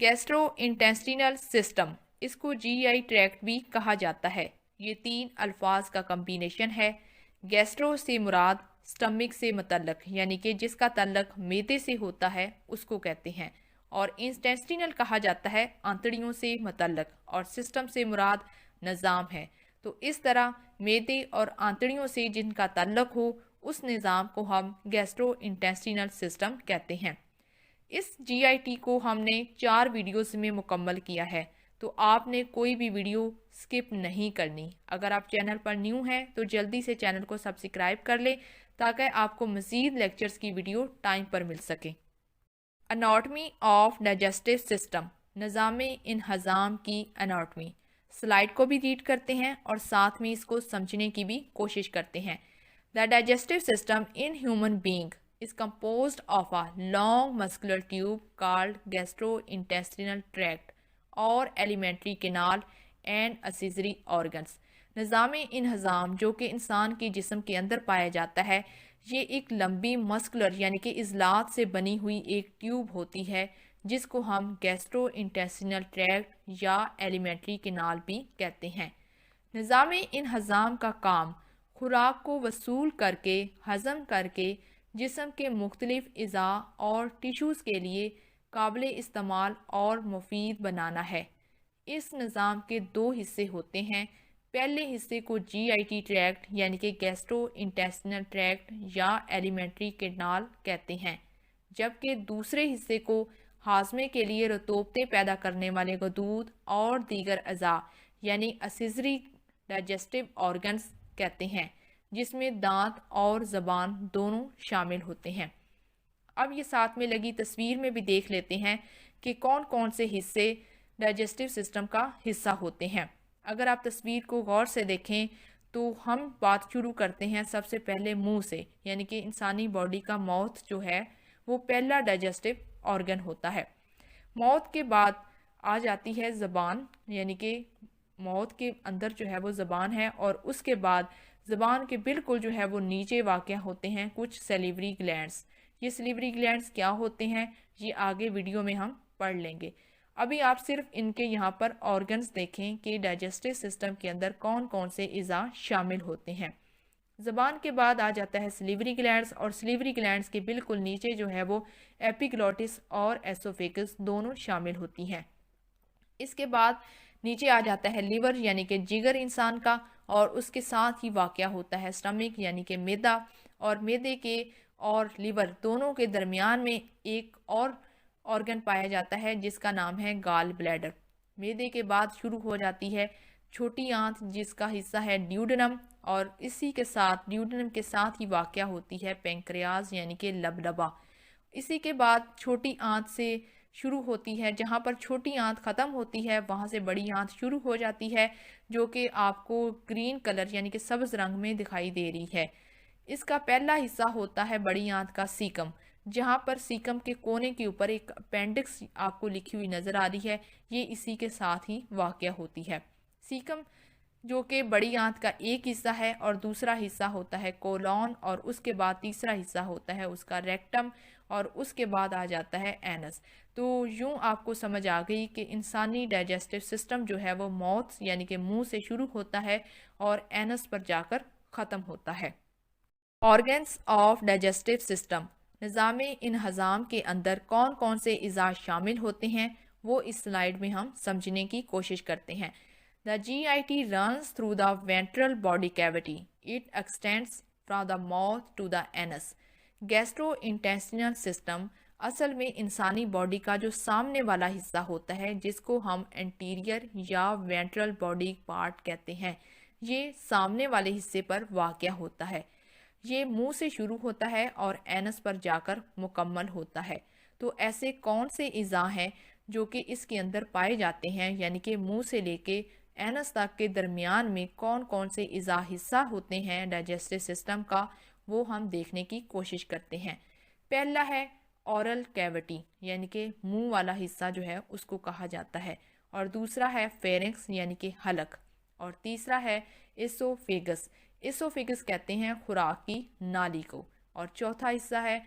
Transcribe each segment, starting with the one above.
Gastro intestinal system, इसको GI tract भी कहा जाता है। ये 3 अल्फाज का कम्बिनेशन है। गैस्ट्रो से मुराद स्टमक से मुतल्लक यानी कि जिसका तल्लक मैदे से होता है उसको कहते हैं, और इंटेस्टिनल कहा जाता है आंतड़ियों से मुतल्लक, और सिस्टम से मुराद निज़ाम है। तो इस तरह मैदे और आंतड़ियों से जिनका तल्लक हो उस निज़ाम को हम गैस्ट्रो इंटेस्टिनल सिस्टम कहते हैं। इस जीआईटी को हमने 4 वीडियोस में मुकम्मल किया है, तो आपने कोई भी वीडियो स्किप नहीं करनी। अगर आप चैनल पर न्यू हैं तो जल्दी से चैनल को सब्सक्राइब कर लें ताकि आपको मज़ीद लेक्चर्स की वीडियो टाइम पर मिल सके। अनाटमी ऑफ डाइजेस्टिव सिस्टम, निज़ाम इन्हज़ाम की अनाटमी। स्लाइड को भी रीड करते हैं और साथ में इसको समझने की भी कोशिश करते हैं। The digestive system in human being is composed of a long muscular tube called gastrointestinal tract और alimentary canal and accessory organs। निज़ाम इन्हज़ाम जो कि इंसान के जिस्म के अंदर पाया जाता है, ये एक लंबी मस्कुलर यानी कि इज़लात से बनी हुई एक ट्यूब होती है जिसको हम गैस्ट्रो इंटेस्टिनल ट्रैक्ट या एलिमेंट्री केनाल भी कहते हैं। निज़ाम इन्हज़ाम का काम खुराक को वसूल करके हज़म करके जिस्म के मुख्तलिफ अज़ा और टिश्यूज़ के लिए काबिल इस्तेमाल और मुफीद बनाना है। इस निज़ाम के 2 हिस्से होते हैं। पहले हिस्से को जीआईटी ट्रैक्ट यानी कि गैस्ट्रो इंटेस्टिनल ट्रैक्ट या एलिमेंट्री केनाल कहते हैं, जबकि दूसरे हिस्से को हाजमे के लिए रतूबतें पैदा करने वाले गदूद और दीगर अज़ा यानी एक्सेसरी डाइजेस्टिव ऑर्गन्स कहते हैं, जिसमें दांत और ज़बान दोनों शामिल होते हैं। अब ये साथ में लगी तस्वीर में भी देख लेते हैं कि कौन कौन से हिस्से डाइजेस्टिव सिस्टम का हिस्सा होते हैं। अगर आप तस्वीर को गौर से देखें तो हम बात शुरू करते हैं सबसे पहले मुंह से, यानी कि इंसानी बॉडी का माउथ जो है वो पहला डाइजेस्टिव ऑर्गन होता है। माउथ के बाद आ जाती है ज़बान, यानी कि माउथ के अंदर जो है वो ज़बान है, और उसके बाद ज़बान के बिल्कुल जो है वो नीचे वाक़या होते हैं कुछ सैलिवरी ग्लैंड्स। ये सैलिवरी ग्लैंड्स क्या होते हैं ये आगे वीडियो में हम पढ़ लेंगे। अभी आप सिर्फ इनके यहाँ पर ऑर्गन्स देखें कि डाइजेस्टिव सिस्टम के अंदर कौन कौन से अज़ा शामिल होते हैं। ज़बान के बाद आ जाता है सैलिवरी ग्लैंड्स, और सैलिवरी ग्लैंड्स के बिल्कुल नीचे जो है वो एपिग्लॉटिस और एसोफेगस दोनों शामिल होती हैं। इसके बाद नीचे आ जाता है लिवर यानी कि जिगर इंसान का, और उसके साथ ही वाक़या होता है स्टमक यानी कि मैदा, और मैदे के और लिवर दोनों के दरमियान में एक और ऑर्गन पाया जाता है जिसका नाम है गाल ब्लैडर। मैदे के बाद शुरू हो जाती है छोटी आंत जिसका हिस्सा है ड्यूडेनम, और इसी के साथ ड्यूडेनम के साथ ही वाक़या होती है पेंक्रियाज यानी कि लबलबा। इसी के बाद छोटी आंत से शुरू होती है, जहाँ पर छोटी आंत ख़त्म होती है वहाँ से बड़ी आंत शुरू हो जाती है, जो कि आपको ग्रीन कलर यानी कि सब्ज़ रंग में दिखाई दे रही है। इसका पहला हिस्सा होता है बड़ी आंत का सीकम, जहाँ पर सीकम के कोने के ऊपर एक अपेंडिक्स आपको लिखी हुई नज़र आ रही है, ये इसी के साथ ही वाक़या होती है। सीकम जो कि बड़ी आंत का एक हिस्सा है, और दूसरा हिस्सा होता है कोलॉन, और उसके बाद तीसरा हिस्सा होता है उसका रेक्टम, और उसके बाद आ जाता है एनस। तो यूँ आपको समझ आ गई कि इंसानी डाइजेस्टिव सिस्टम जो है वो माउथ यानी कि मुंह से शुरू होता है और एनस पर जाकर ख़त्म होता है। ऑर्गन्स ऑफ डाइजेस्टिव सिस्टम, निज़ाम इन्हज़ाम के अंदर कौन कौन से अज़ा शामिल होते हैं वो इस स्लाइड में हम समझने की कोशिश करते हैं। The GIT runs through the ventral body cavity. It extends from the mouth to the anus. Gastrointestinal system असल में इंसानी बॉडी का जो सामने वाला हिस्सा होता है जिसको हम एंटीरियर या वेंट्रल बॉडी पार्ट कहते हैं, ये सामने वाले हिस्से पर वाक़या होता है। ये मुंह से शुरू होता है और एनस पर जाकर मुकम्मल होता है। तो ऐसे कौन से अज़ा हैं जो कि इसके अंदर पाए जाते हैं, यानी कि मुंह से लेके एनस तक के दरमियान में कौन कौन से अज़ा हिस्सा होते हैं डाइजेस्टिव सिस्टम का, वो हम देखने की कोशिश करते हैं। पहला है ओरल कैविटी यानी कि मुंह वाला हिस्सा जो है उसको कहा जाता है, और दूसरा है फेरिंक्स यानी कि हलक, और तीसरा है एसोफेगस। एसोफेगस कहते हैं खुराक की नाली को, और चौथा हिस्सा है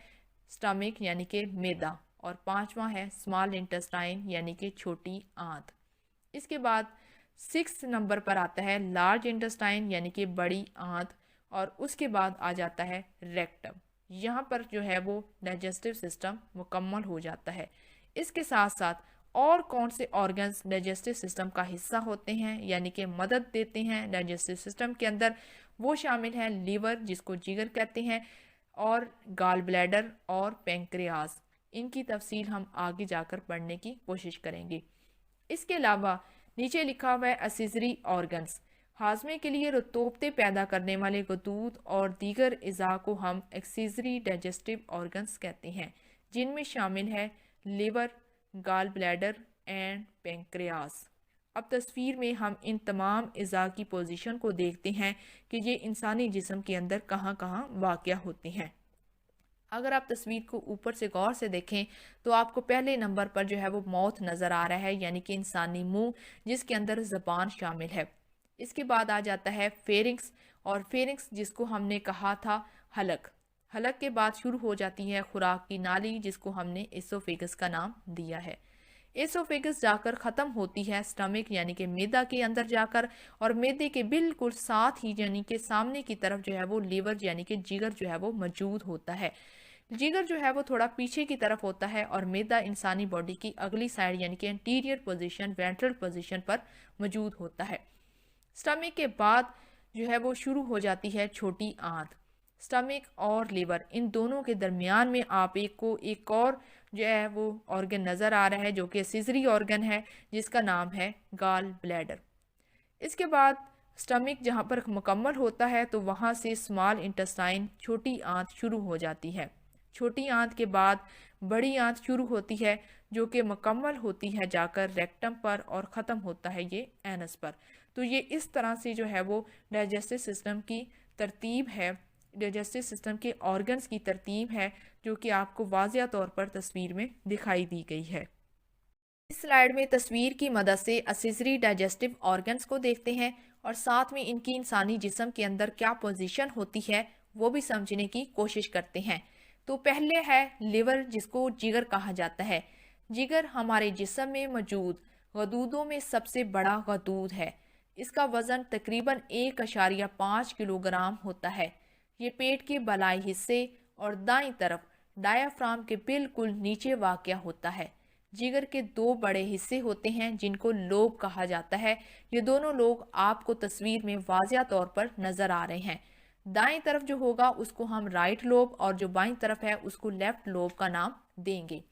स्टमक यानी कि मैदा, और पांचवा है स्मॉल इंटेस्टाइन यानी कि छोटी आंत। इसके बाद 6 नंबर पर आता है लार्ज इंटेस्टाइन यानी कि बड़ी आंत, और उसके बाद आ जाता है रेक्टम। यहाँ पर जो है वो डाइजेस्टिव सिस्टम मुकम्मल हो जाता है। इसके साथ साथ और कौन से ऑर्गन्स डाइजेस्टिव सिस्टम का हिस्सा होते हैं यानी कि मदद देते हैं डाइजेस्टिव सिस्टम के अंदर, वो शामिल हैं लीवर जिसको जिगर कहते हैं, और गाल ब्लैडर और पेंक्रियाज। इनकी तफसील हम आगे जाकर पढ़ने की कोशिश करेंगे। इसके अलावा नीचे लिखा हुआ है असिजरी ऑर्गन्स। हाजमे के लिए रतूबते पैदा करने वाले गदूद और दीगर अज़ा को हम एक्सिजरी डाइजेस्टिव ऑर्गन्स कहते हैं, जिनमें शामिल है liver, gall bladder and pancreas. अब तस्वीर में हम इन तमाम अज़ा की पोजीशन को देखते हैं कि ये इंसानी जिस्म के अंदर कहाँ कहाँ वाक़या होते हैं। अगर आप तस्वीर को ऊपर से गौर से देखें तो आपको पहले नंबर पर जो है वो माउथ नज़र आ रहा है यानी कि इंसानी मुंह, जिसके अंदर ज़बान शामिल है। इसके बाद आ जाता है फेरिंक्स, और फेरिंक्स जिसको हमने कहा था हलक। हलक के बाद शुरू हो जाती है खुराक की नाली, जिसको हमने एसोफेगस का नाम दिया है। एसोफेगस जाकर ख़त्म होती है स्टमक यानी कि मैदा के अंदर जाकर, और मैदे के बिल्कुल साथ ही यानी कि सामने की तरफ जो है वो लीवर यानी कि जिगर जो है वो मौजूद होता है। जिगर जो है वो थोड़ा पीछे की तरफ होता है, और मैदा इंसानी बॉडी की अगली साइड यानी कि एंटीरियर पोजीशन, वेंट्रल पोजीशन पर मौजूद होता है। स्टमक के बाद जो है वो शुरू हो जाती है छोटी आंत। स्टमक और लिवर इन दोनों के दरमियान में आप एक और जो है वो ऑर्गन नज़र आ रहा है जो कि सिजरी ऑर्गन है, जिसका नाम है गाल ब्लैडर। इसके बाद स्टमक जहाँ पर मुकम्मल होता है तो वहाँ से स्मॉल इंटेस्टाइन छोटी आंत शुरू हो जाती है। छोटी आंत के बाद बड़ी आंत शुरू होती है जो कि मुकम्मल होती है जाकर रेक्टम पर, और ख़त्म होता है ये एनस पर। तो ये इस तरह से जो है वो डाइजेस्टिव सिस्टम की तरतीब है, डाइजेस्टिव सिस्टम के ऑर्गन्स की तरतीब है, जो कि आपको वाज़िया तौर पर तस्वीर में दिखाई दी गई है। इस स्लाइड में तस्वीर की मदद से असिजरी डाइजेस्टिव ऑर्गन्स को देखते हैं, और साथ में इनकी इंसानी जिस्म के अंदर क्या पोजीशन होती है वो भी समझने की कोशिश करते हैं। तो पहले है लिवर, जिसको जिगर कहा जाता है। जिगर हमारे जिस्म में मौजूद गदूदों में सबसे बड़ा गदूद है। इसका वज़न तकरीबन 1.5 किलोग्राम होता है। ये पेट के बलाई हिस्से और दाईं तरफ डायाफ्राम के बिल्कुल नीचे वाक़या होता है। जिगर के 2 बड़े हिस्से होते हैं जिनको लोब कहा जाता है। ये दोनों लोब आपको तस्वीर में वाज़िया तौर पर नज़र आ रहे हैं। दाईं तरफ जो होगा उसको हम राइट लोब, और जो बाईं तरफ है उसको लेफ्ट लोब का नाम देंगे।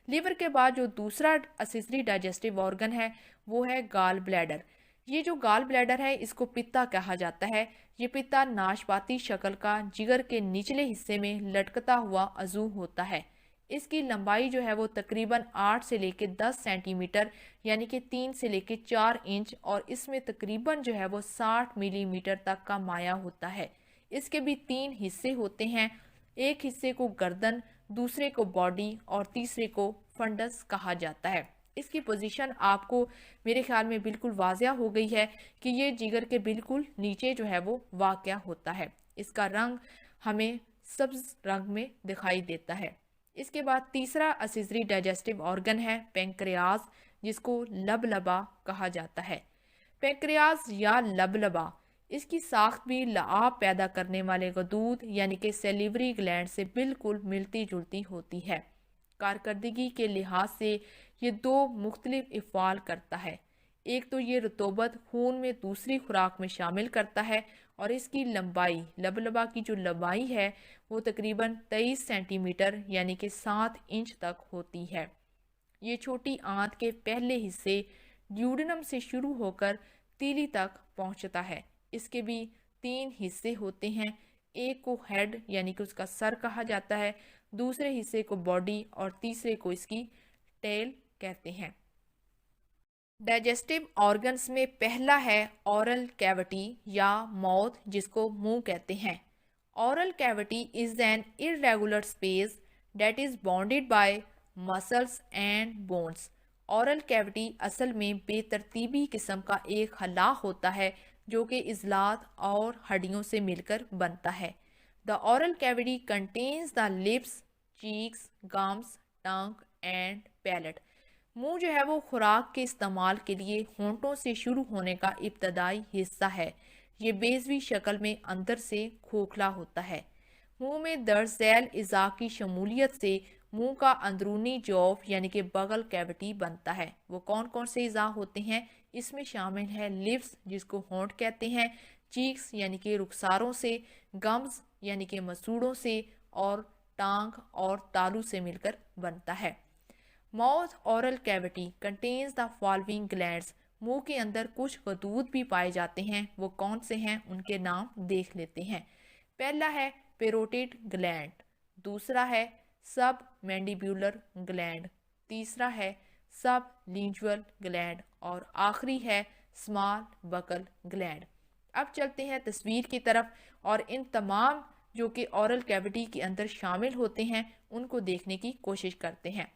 लीवर के बाद जो दूसरा असिजरी डाइजेस्टिव ऑर्गन है वो है गाल ब्लैडर। ये जो गाल ब्लैडर है इसको पित्ता कहा जाता है। ये पित्ता नाशपाती शक्ल का जिगर के निचले हिस्से में लटकता हुआ अज़ू होता है। इसकी लंबाई जो है वो तकरीबन 8 से लेकर 10 सेंटीमीटर यानी कि 3 से लेकर 4 इंच, और इसमें तकरीबन जो है वो 60 मिलीमीटर तक का माया होता है। इसके भी 3 हिस्से होते हैं, एक हिस्से को गर्दन, दूसरे को बॉडी, और तीसरे को फंडस कहा जाता है। इसकी पोजीशन आपको मेरे ख्याल में बिल्कुल वाज़िया हो गई है कि ये जिगर के बिल्कुल नीचे जो है वो वाक़या होता है। इसका रंग हमें सब्ज रंग में दिखाई देता है। इसके बाद तीसरा असिजरी डाइजेस्टिव ऑर्गन है पेंक्रियाज, जिसको लबलबा कहा जाता है। पेंक्रियाज या लबलबा, इसकी साख्त भी लाब पैदा करने वाले गदूद यानी कि सेलिवरी ग्लैंड से बिल्कुल मिलती जुलती होती है। कारकर्दगी के लिहाज से ये 2 मुख्तलिफ इफ़ाल करता है। एक तो ये रतूबत खून में दूसरी खुराक में शामिल करता है, और इसकी लंबाई, लबलबा की जो लंबाई है वो तकरीबन 23 सेंटीमीटर यानी कि 7 इंच तक होती है। ये छोटी आंत के पहले हिस्से ड्यूडेनम से शुरू होकर तीली तक पहुंचता है। इसके भी 3 हिस्से होते हैं, एक को हेड यानी कि उसका सर कहा जाता है, दूसरे हिस्से को बॉडी, और तीसरे को इसकी टेल कहते हैं। डाइजेस्टिव ऑर्गन्स में पहला है ओरल कैविटी या माउथ, जिसको मुंह कहते हैं। Oral cavity is an irregular space that is bounded by muscles and bones. Oral cavity असल में बेतरतीबी किस्म का एक खला होता है जो कि इज़लात और हड्डियों से मिलकर बनता है। The oral cavity contains the lips, cheeks, gums, tongue and palate. मुंह जो है वो खुराक के इस्तेमाल के लिए होंठों से शुरू होने का इब्तदाई हिस्सा है। ये बेजवी शक्ल में अंदर से खोखला होता है। मुंह में दर्ज झैल इज़ा की शमूलियत से मुंह का अंदरूनी जौफ यानी कि बगल कैविटी बनता है। वो कौन कौन से इज़ा होते हैं? इसमें शामिल है लिप्स जिसको होंठ कहते हैं, चीक्स यानी कि रुखसारों से, गम्स यानी कि मसूड़ों से, और टांग और तालू से मिलकर बनता है। Mouth oral cavity contains the following glands. मुंह के अंदर कुछ गदूद भी पाए जाते हैं। वो कौन से हैं उनके नाम देख लेते हैं। पहला है पेरोटिड ग्लैंड, दूसरा है सब मैंडिब्यूलर ग्लैंड, तीसरा है सब लिंगुअल ग्लैंड और आखिरी है स्मॉल बकल ग्लैंड। अब चलते हैं तस्वीर की तरफ और इन तमाम जो कि ओरल कैविटी के अंदर शामिल होते हैं उनको देखने की कोशिश करते हैं।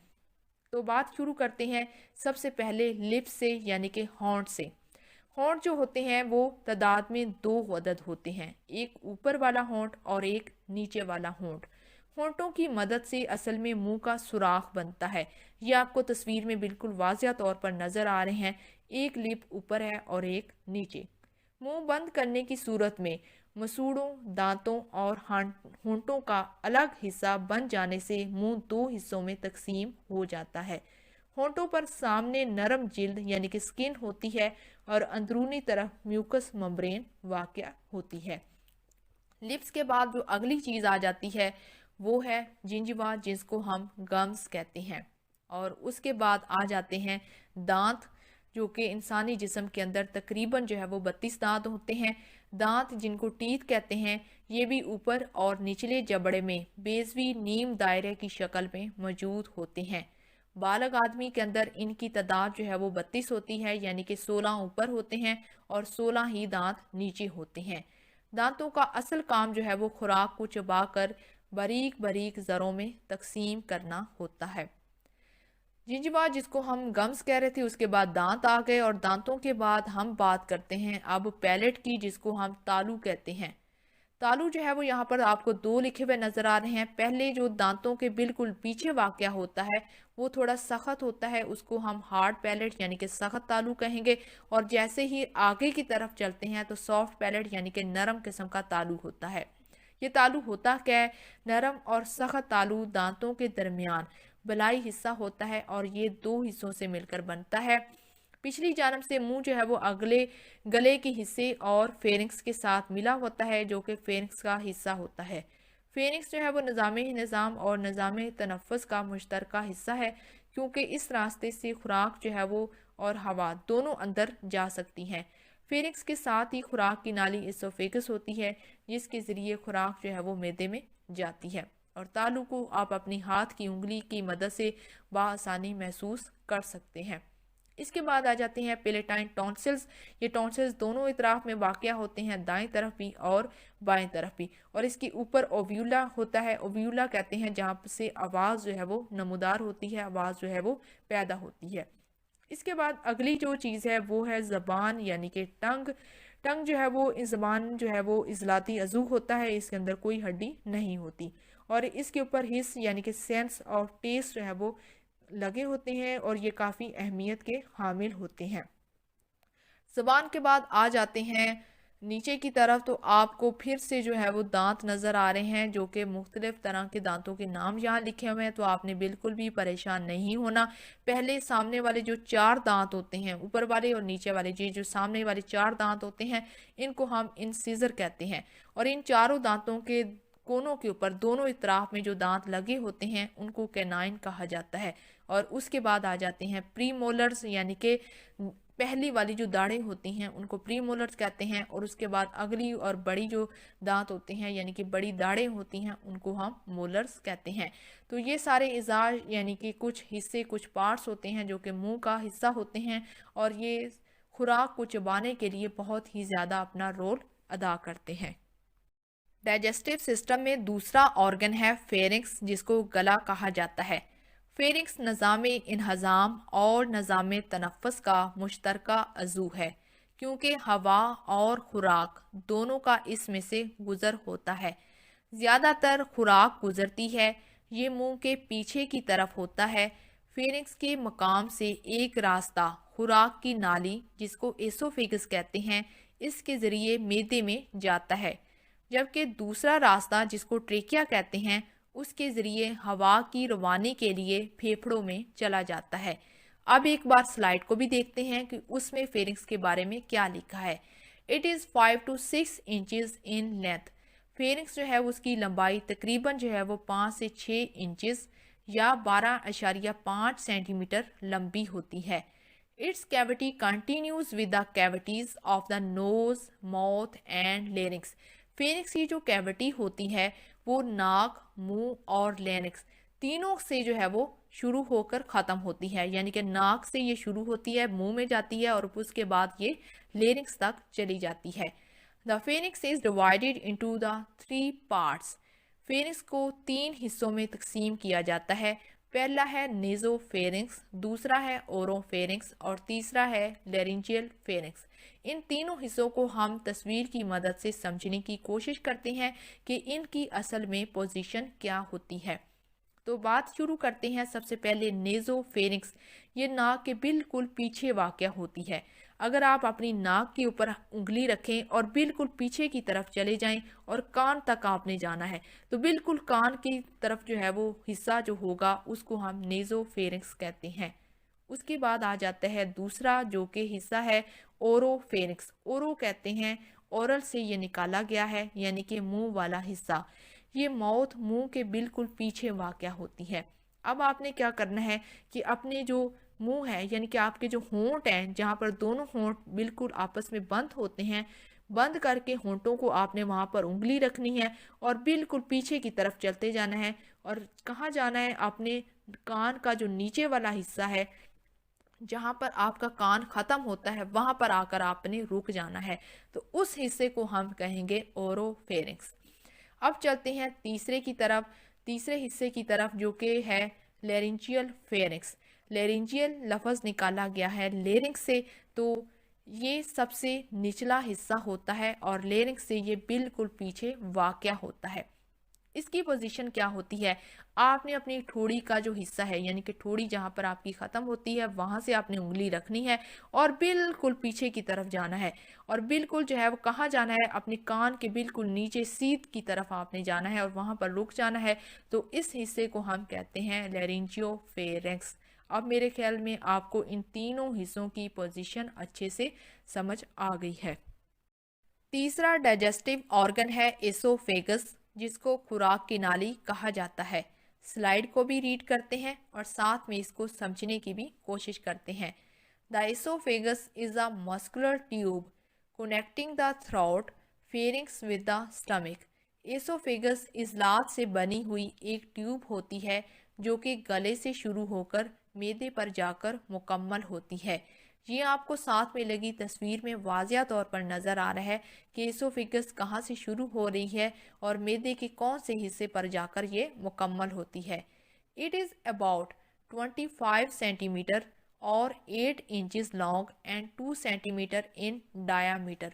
तो बात शुरू करते हैं सबसे पहले लिप्स से यानी कि होंठ से। होंठ जो होते हैं वो तादाद में 2 अदद होते हैं, एक ऊपर वाला होंठ और एक नीचे वाला होंठ। होंठों की मदद से असल में मुंह का सुराख बनता है। ये आपको तस्वीर में बिल्कुल वाज़िया तौर पर नज़र आ रहे हैं। एक लिप ऊपर है और एक नीचे। मुंह बंद करने की सूरत में मसूड़ों, दांतों और होंठों का अलग हिस्सा बन जाने से मुंह 2 हिस्सों में तकसीम हो जाता है। होंठों पर सामने नरम जिल्द यानी कि स्किन होती है और अंदरूनी तरफ म्यूकस मेम्ब्रेन वाक़या होती है। लिप्स के बाद जो अगली चीज़ आ जाती है वो है जिंजिवा जिसको हम गम्स कहते हैं। और उसके बाद आ जाते हैं दांत, जो कि इंसानी जिस्म के अंदर तकरीबन जो है वो 32 दांत होते हैं। दांत जिनको टीथ कहते हैं ये भी ऊपर और निचले जबड़े में बेजवी नीम दायरे की शक्ल में मौजूद होते हैं। बालग आदमी के अंदर इनकी तादाद जो है वो 32 होती है, यानी कि 16 ऊपर होते हैं और 16 ही दांत नीचे होते हैं। दांतों का असल काम जो है वो खुराक को चबाकर बारीक बारीक ज़रों में तकसीम करना होता है। जिंजिवा जिसको हम गम्स कह रहे थे, उसके बाद दांत आ गए और दांतों के बाद हम बात करते हैं अब पैलेट की जिसको हम तालू कहते हैं। तालू जो है वो यहाँ पर आपको 2 लिखे हुए नजर आ रहे हैं। पहले जो दांतों के बिल्कुल पीछे वाक़या होता है वो थोड़ा सख्त होता है, उसको हम हार्ड पैलेट यानी कि सख्त तालू कहेंगे। और जैसे ही आगे की तरफ चलते हैं तो सॉफ्ट पैलेट यानी कि नरम किस्म का तालू होता है। ये तालू होता क्या है? नरम और सख्त तालू दांतों के दरमियान बलाई हिस्सा होता है और ये 2 हिस्सों से मिलकर बनता है। पिछली जानब से मुंह जो है वो अगले गले के हिस्से और फेरिंक्स के साथ मिला होता है, जो कि फेरिंक्स का हिस्सा होता है। फेरिंक्स जो है वो निज़ाम और निज़ाम तनफ़्फ़ुस का मुश्तरका हिस्सा है, क्योंकि इस रास्ते से खुराक जो है वो और हवा दोनों अंदर जा सकती हैं। फेरिंक्स के साथ ही खुराक की नाली इसोफेगस होती है, जिसके ज़रिए खुराक जो है वो मैदे में जाती है। और तालू को आप अपनी हाथ की उंगली की मदद से बआसानी महसूस कर सकते हैं। इसके बाद आ जाते हैं पेलेटाइन टॉन्सिल्स। ये टॉन्सिल्स दोनों इतराफ में वाक़या होते हैं, दाएं तरफ भी और बाएं तरफ भी। और इसके ऊपर ओव्यूला होता है। ओव्यूला कहते हैं जहाँ से आवाज़ जो है वो नमूदार होती है, आवाज़ जो है वो पैदा होती है। इसके बाद अगली जो चीज़ है वो है ज़बान यानी कि टंग। टंग जो है वो ज़बान जो है वो इज़लाती अज़ू होता है, इसके अंदर कोई हड्डी नहीं होती। और इसके ऊपर हिस्स यानी कि सेंस ऑफ टेस्ट जो है वो लगे होते हैं और ये काफ़ी अहमियत के हामिल होते हैं। ज़बान के बाद आ जाते हैं नीचे की तरफ, तो आपको फिर से जो है वो दांत नज़र आ रहे हैं, जो कि मुख्तलिफ तरह के दांतों के नाम यहाँ लिखे हुए हैं। तो आपने बिल्कुल भी परेशान नहीं होना। पहले सामने वाले जो 4 दांत होते हैं, ऊपर वाले और नीचे वाले, जी जो सामने वाले 4 दांत होते हैं इनको हम इंसिजर कहते हैं। और इन चारों दांतों के कोनों के ऊपर दोनों इतराफ में जो दांत लगे होते हैं उनको कैनाइन कहा जाता है। और उसके बाद आ जाते हैं प्रीमोलर्स, यानी कि पहली वाली जो दाढ़ें होती हैं उनको प्रीमोलर्स कहते हैं। और उसके बाद अगली और बड़ी जो दांत होते हैं यानी कि बड़ी दाढ़ें होती हैं उनको हम मोलर्स कहते हैं। तो ये सारे इज़ार यानी कि कुछ हिस्से, कुछ पार्ट्स होते हैं जो कि मुंह का हिस्सा होते हैं और ये खुराक को चबाने के लिए बहुत ही ज़्यादा अपना रोल अदा करते हैं। डाइजेस्टिव सिस्टम में दूसरा ऑर्गन है फेरिंक्स, जिसको गला कहा जाता है। फेरिंक्स निज़ाम इन्हज़ाम और निज़ाम तनफ़्फ़ुस का मुश्तरका अज़ू है, क्योंकि हवा और खुराक दोनों का इसमें से गुज़र होता है। ज़्यादातर खुराक गुज़रती है, ये मुंह के पीछे की तरफ होता है। फेरिंक्स के मकाम से एक रास्ता खुराक की नाली जिसको एसोफेगस कहते हैं इसके ज़रिए मैदे में जाता है, जबकि दूसरा रास्ता जिसको ट्रेकिया कहते हैं उसके ज़रिए हवा की रवानी के लिए फेफड़ों में चला जाता है। अब एक बार स्लाइड को भी देखते हैं कि उसमें फेरिंक्स के बारे में क्या लिखा है। It is 5 to 6 inches in length. Pharynx जो है उसकी लंबाई तकरीबन जो है वो 5 से 6 इंचज़ या 12.5 सेंटीमीटर लंबी होती है। It's cavity continues with the cavities of the nose, mouth and larynx. Pharynx की जो कैविटी होती है वो नाक, मुंह और लेरिंक्स तीनों से जो है वो शुरू होकर ख़त्म होती है, यानी कि नाक से ये शुरू होती है, मुंह में जाती है और उसके बाद ये लेरिंक्स तक चली जाती है। The pharynx is divided into the 3 parts. Pharynx को 3 हिस्सों में तकसीम किया जाता है। पहला है नेजोफेरिंक्स, दूसरा है ओरोफेरिंक्स और तीसरा है लैरिंजियल फेरिंक्स। इन तीनों हिस्सों को हम तस्वीर की मदद से समझने की कोशिश करते हैं कि इनकी असल में पोजीशन क्या होती है। तो बात शुरू करते हैं सबसे पहले नेजोफेरिंक्स। ये नाक के बिल्कुल पीछे वाक़या होती है। अगर आप अपनी नाक के ऊपर उंगली रखें और बिल्कुल पीछे की तरफ चले जाएं और कान तक आपने जाना है, तो बिल्कुल कान की तरफ जो है वो हिस्सा जो होगा उसको हम नेजोफेरिंक्स कहते हैं। उसके बाद आ जाता है दूसरा जो कि हिस्सा है ओरोफेरिंक्स। ओरो कहते हैं, ओरल से ये निकाला गया है, यानी कि मुंह वाला हिस्सा। ये माउथ मुंह के बिल्कुल पीछे वाक़या होती है। अब आपने क्या करना है कि अपने जो मुंह है, यानी कि आपके जो होंठ हैं, जहाँ पर दोनों होंठ बिल्कुल आपस में बंद होते हैं, बंद करके होंठों को आपने वहाँ पर उंगली रखनी है और बिल्कुल पीछे की तरफ चलते जाना है। और कहाँ जाना है? अपने कान का जो नीचे वाला हिस्सा है, जहाँ पर आपका कान ख़त्म होता है, वहाँ पर आकर आपने रुक जाना है। तो उस हिस्से को हम कहेंगे ओरोफेरिंक्स। अब चलते हैं तीसरे की तरफ, तीसरे हिस्से की तरफ जो कि है लैरिंजियल फेरिंक्स। लैरिंजियल लफ्ज़ निकाला गया है लेरिंक्स से, तो ये सबसे निचला हिस्सा होता है और लेरिंक्स से ये बिल्कुल पीछे वाक़या होता है। इसकी पोजीशन क्या होती है? आपने अपनी ठोड़ी का जो हिस्सा है, यानी कि ठोड़ी जहाँ पर आपकी ख़त्म होती है, वहाँ से आपने उंगली रखनी है और बिल्कुल पीछे की तरफ जाना है। और बिल्कुल जो है वो कहाँ जाना है? अपने कान के बिल्कुल नीचे सीध की तरफ आपने जाना है और वहाँ पर रुक जाना है। तो इस हिस्से को हम कहते हैं लैरिंजियोफेरिंक्स। अब मेरे ख्याल में आपको इन तीनों हिस्सों की पोजीशन अच्छे से समझ आ गई है। तीसरा डाइजेस्टिव ऑर्गन है एसोफेगस, जिसको खुराक की नाली कहा जाता है। स्लाइड को भी रीड करते हैं और साथ में इसको समझने की भी कोशिश करते हैं। The oesophagus is a muscular tube connecting the throat pharynx with the stomach. Oesophagus इजलात से बनी हुई एक ट्यूब होती है जो कि गले से शुरू होकर मैदे पर जाकर मुकम्मल होती है। ये आपको साथ में लगी तस्वीर में वाज़िया तौर पर नज़र आ रहा है कि एसोफेगस कहाँ से शुरू हो रही है और मैदे के कौन से हिस्से पर जाकर ये मुकम्मल होती है। इट इज़ अबाउट 25 सेंटीमीटर और 8 inches long and 2 centimetre in diameter.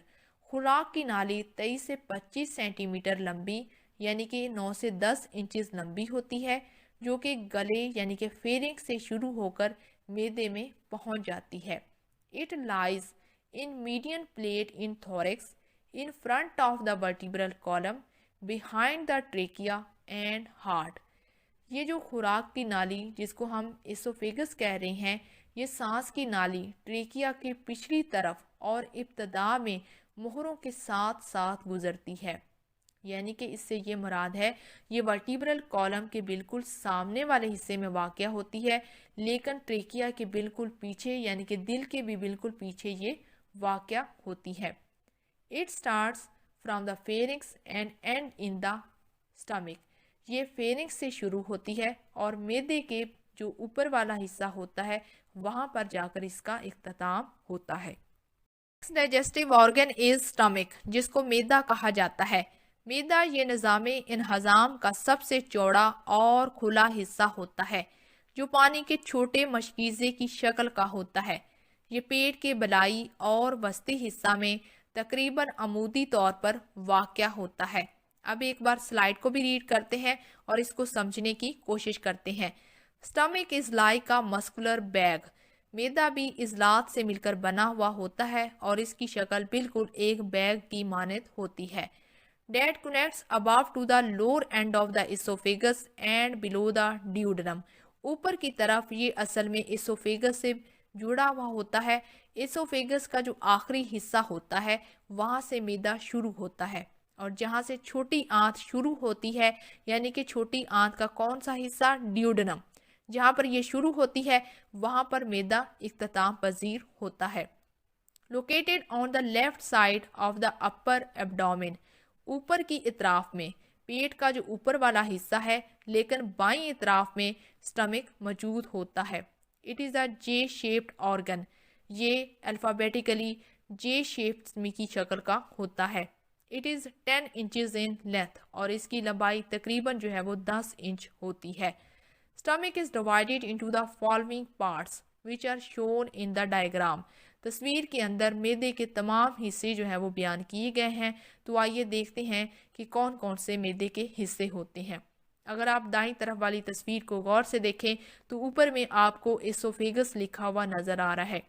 खुराक की नाली 23 से 25 सेंटीमीटर लंबी, यानी कि 9 से 10 इंचज़ लंबी होती है, जो कि गले यानी कि फेरिंक्स से शुरू होकर मैदे में पहुंच जाती है। It lies in median plate in thorax, in front of the vertebral column, behind the trachea and heart। ये जो खुराक की नाली जिसको हम एसोफेगस कह रहे हैं, ये सांस की नाली ट्रेकिया के पिछली तरफ और इब्तदा में मोहरों के साथ साथ गुजरती है। यानी कि इससे ये मुराद है ये वर्टिब्रल कॉलम के बिल्कुल सामने वाले हिस्से में वाक़या होती है, लेकिन ट्रेकिया के बिल्कुल पीछे यानी कि दिल के भी बिल्कुल पीछे ये वाक़या होती है। It starts from the pharynx and and in the stomach. ये फेरिंक्स से शुरू होती है और मैदे के जो ऊपर वाला हिस्सा होता है वहाँ पर जाकर इसका इख्तिताम होता है। डाइजेस्टिव ऑर्गन इज स्टमक, जिसको मैदा कहा जाता है। मैदा ये निज़ाम इन्हज़ाम का सबसे चौड़ा और खुला हिस्सा होता है जो पानी के छोटे मशकीज़े की शक्ल का होता है। ये पेट के बलाई और वस्ती हिस्सा में तकरीबन अमूदी तौर पर वाक़या होता है। अब एक बार स्लाइड को भी रीड करते हैं और इसको समझने की कोशिश करते हैं। Stomach is like a muscular bag. मैदा भी इजलात से मिलकर बना हुआ होता है और इसकी शक्ल बिल्कुल एक बैग की मानद होती है। That connects above to the lower end of the oesophagus and below the duodenum. ऊपर की तरफ ये असल में इसोफेगस से जुड़ा हुआ होता है। इसोफेगस का जो आखिरी हिस्सा होता है वहां से मैदा शुरू होता है, और जहां से छोटी आंत शुरू होती है, यानी कि छोटी आंत का कौन सा हिस्सा, ड्यूडनम, जहां पर ये शुरू होती है वहां पर मैदा इख्तिताम पजीर होता है। Located on the left side of the upper abdomen. ऊपर की इतराफ में पेट का जो ऊपर वाला हिस्सा है, लेकिन बाईं इतराफ में स्टमक मौजूद होता है। It is a J shaped organ. ये अल्फ़ाबेटिकली जे शेप्ड की शक्ल का होता है। It is 10 inches in length, और इसकी लंबाई तकरीबन जो है वो 10 इंच होती है। Stomach is divided into the following parts which are shown in the diagram. तस्वीर के अंदर मैदे के तमाम हिस्से जो है वो बयान किए गए हैं। तो आइए देखते हैं कि कौन कौन से मैदे के हिस्से होते हैं। अगर आप दाईं तरफ वाली तस्वीर को गौर से देखें तो ऊपर में आपको एसोफेगस लिखा हुआ नजर आ रहा है।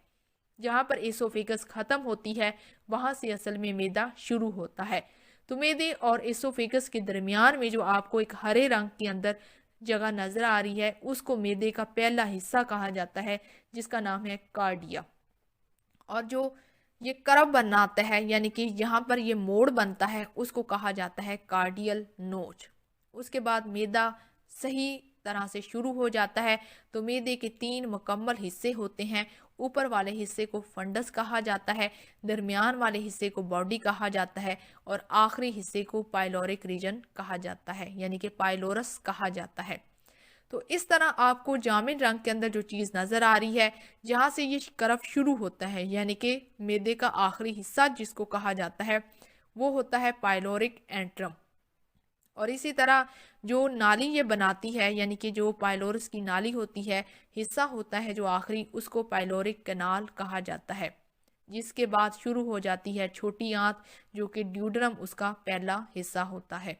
जहाँ पर एसोफेगस खत्म होती है वहां से असल में मैदा शुरू होता है। तो मैदे और एसोफेगस के दरमियान में जो आपको एक हरे रंग के अंदर जगह नजर आ रही है उसको मैदे का पहला हिस्सा कहा जाता है, जिसका नाम है कार्डिया। और जो ये कर्व बनाता है, यानी कि यहाँ पर ये मोड़ बनता है, उसको कहा जाता है कार्डियल नोच। उसके बाद मैदा सही तरह से शुरू हो जाता है। तो मैदे के 3 मुकम्मल हिस्से होते हैं। ऊपर वाले हिस्से को फंडस कहा जाता है, दरमियान वाले हिस्से को बॉडी कहा जाता है, और आखिरी हिस्से को पाइलोरिक रीजन कहा जाता है, यानी कि पाइलोरस कहा जाता है। तो इस तरह आपको जामिन रंग के अंदर जो चीज़ नज़र आ रही है, जहाँ से ये कर्व शुरू होता है, यानी कि मैदे का आखिरी हिस्सा जिसको कहा जाता है वो होता है पाइलोरिक एंट्रम। और इसी तरह जो नाली ये बनाती है, यानी कि जो पाइलोरस की नाली होती है, हिस्सा होता है जो आखिरी, उसको पाइलोरिक कैनाल कहा जाता है। जिसके बाद शुरू हो जाती है छोटी आंत, जो कि ड्यूडरम उसका पहला हिस्सा होता है।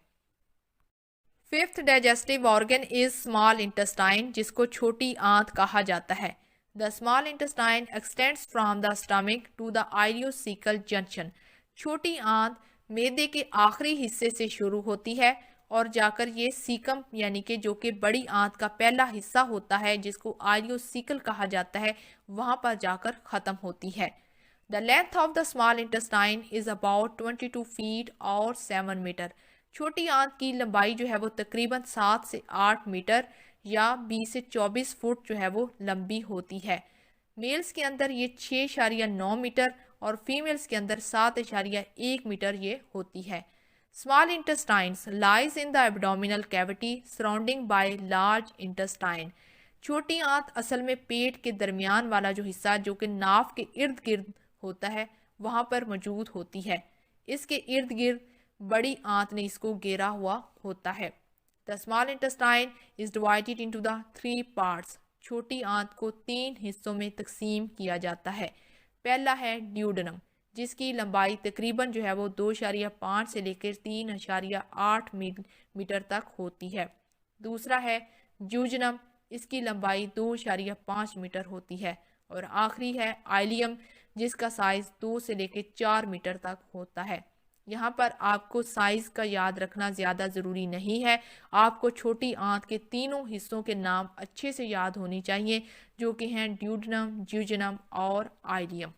Fifth digestive organ is small intestine, जिसको छोटी आंत कहा जाता है। The small intestine extends from the stomach to the ileocaecal junction. छोटी आंत मैदे के आखिरी हिस्से से शुरू होती है और जाकर ये सीकम, यानी कि जो कि बड़ी आंत का पहला हिस्सा होता है, जिसको आइलियोसिकल कहा जाता है, वहां पर जाकर खत्म होती है। The length of the small intestine is about 22 feet और 7 मीटर। छोटी आंत की लंबाई जो है वो तकरीबन 7 से 8 मीटर या 20 से 24 फुट जो है वो लंबी होती है। मेल्स के अंदर ये 6.9 मीटर और फीमेल्स के अंदर 7.1 मीटर ये होती है। Small intestines lies in the abdominal cavity surrounding by large intestine. छोटी आंत असल में पेट के दरमियान वाला जो हिस्सा, जो कि नाव के इर्द गिर्द होता है, वहां पर मौजूद होती है। इसके इर्द गिर्द बड़ी आंत ने इसको घेरा हुआ होता है। The small intestine is divided into the 3 parts. छोटी आंत को 3 हिस्सों में तकसीम किया जाता है। पहला है ड्यूडनम, जिसकी लंबाई तकरीबन जो है वो 2.5 से लेकर 3.8 मीटर तक होती है। दूसरा है जूजनम, इसकी लंबाई 2.5 मीटर होती है। और आखिरी है आइलियम, जिसका साइज 2 से लेकर 4 मीटर तक होता है। यहाँ पर आपको साइज का याद रखना ज़्यादा ज़रूरी नहीं है। आपको छोटी आंत के तीनों हिस्सों के नाम अच्छे से याद होनी चाहिए, जो कि हैं ड्यूडनम, ज्यूजनम और आइलियम।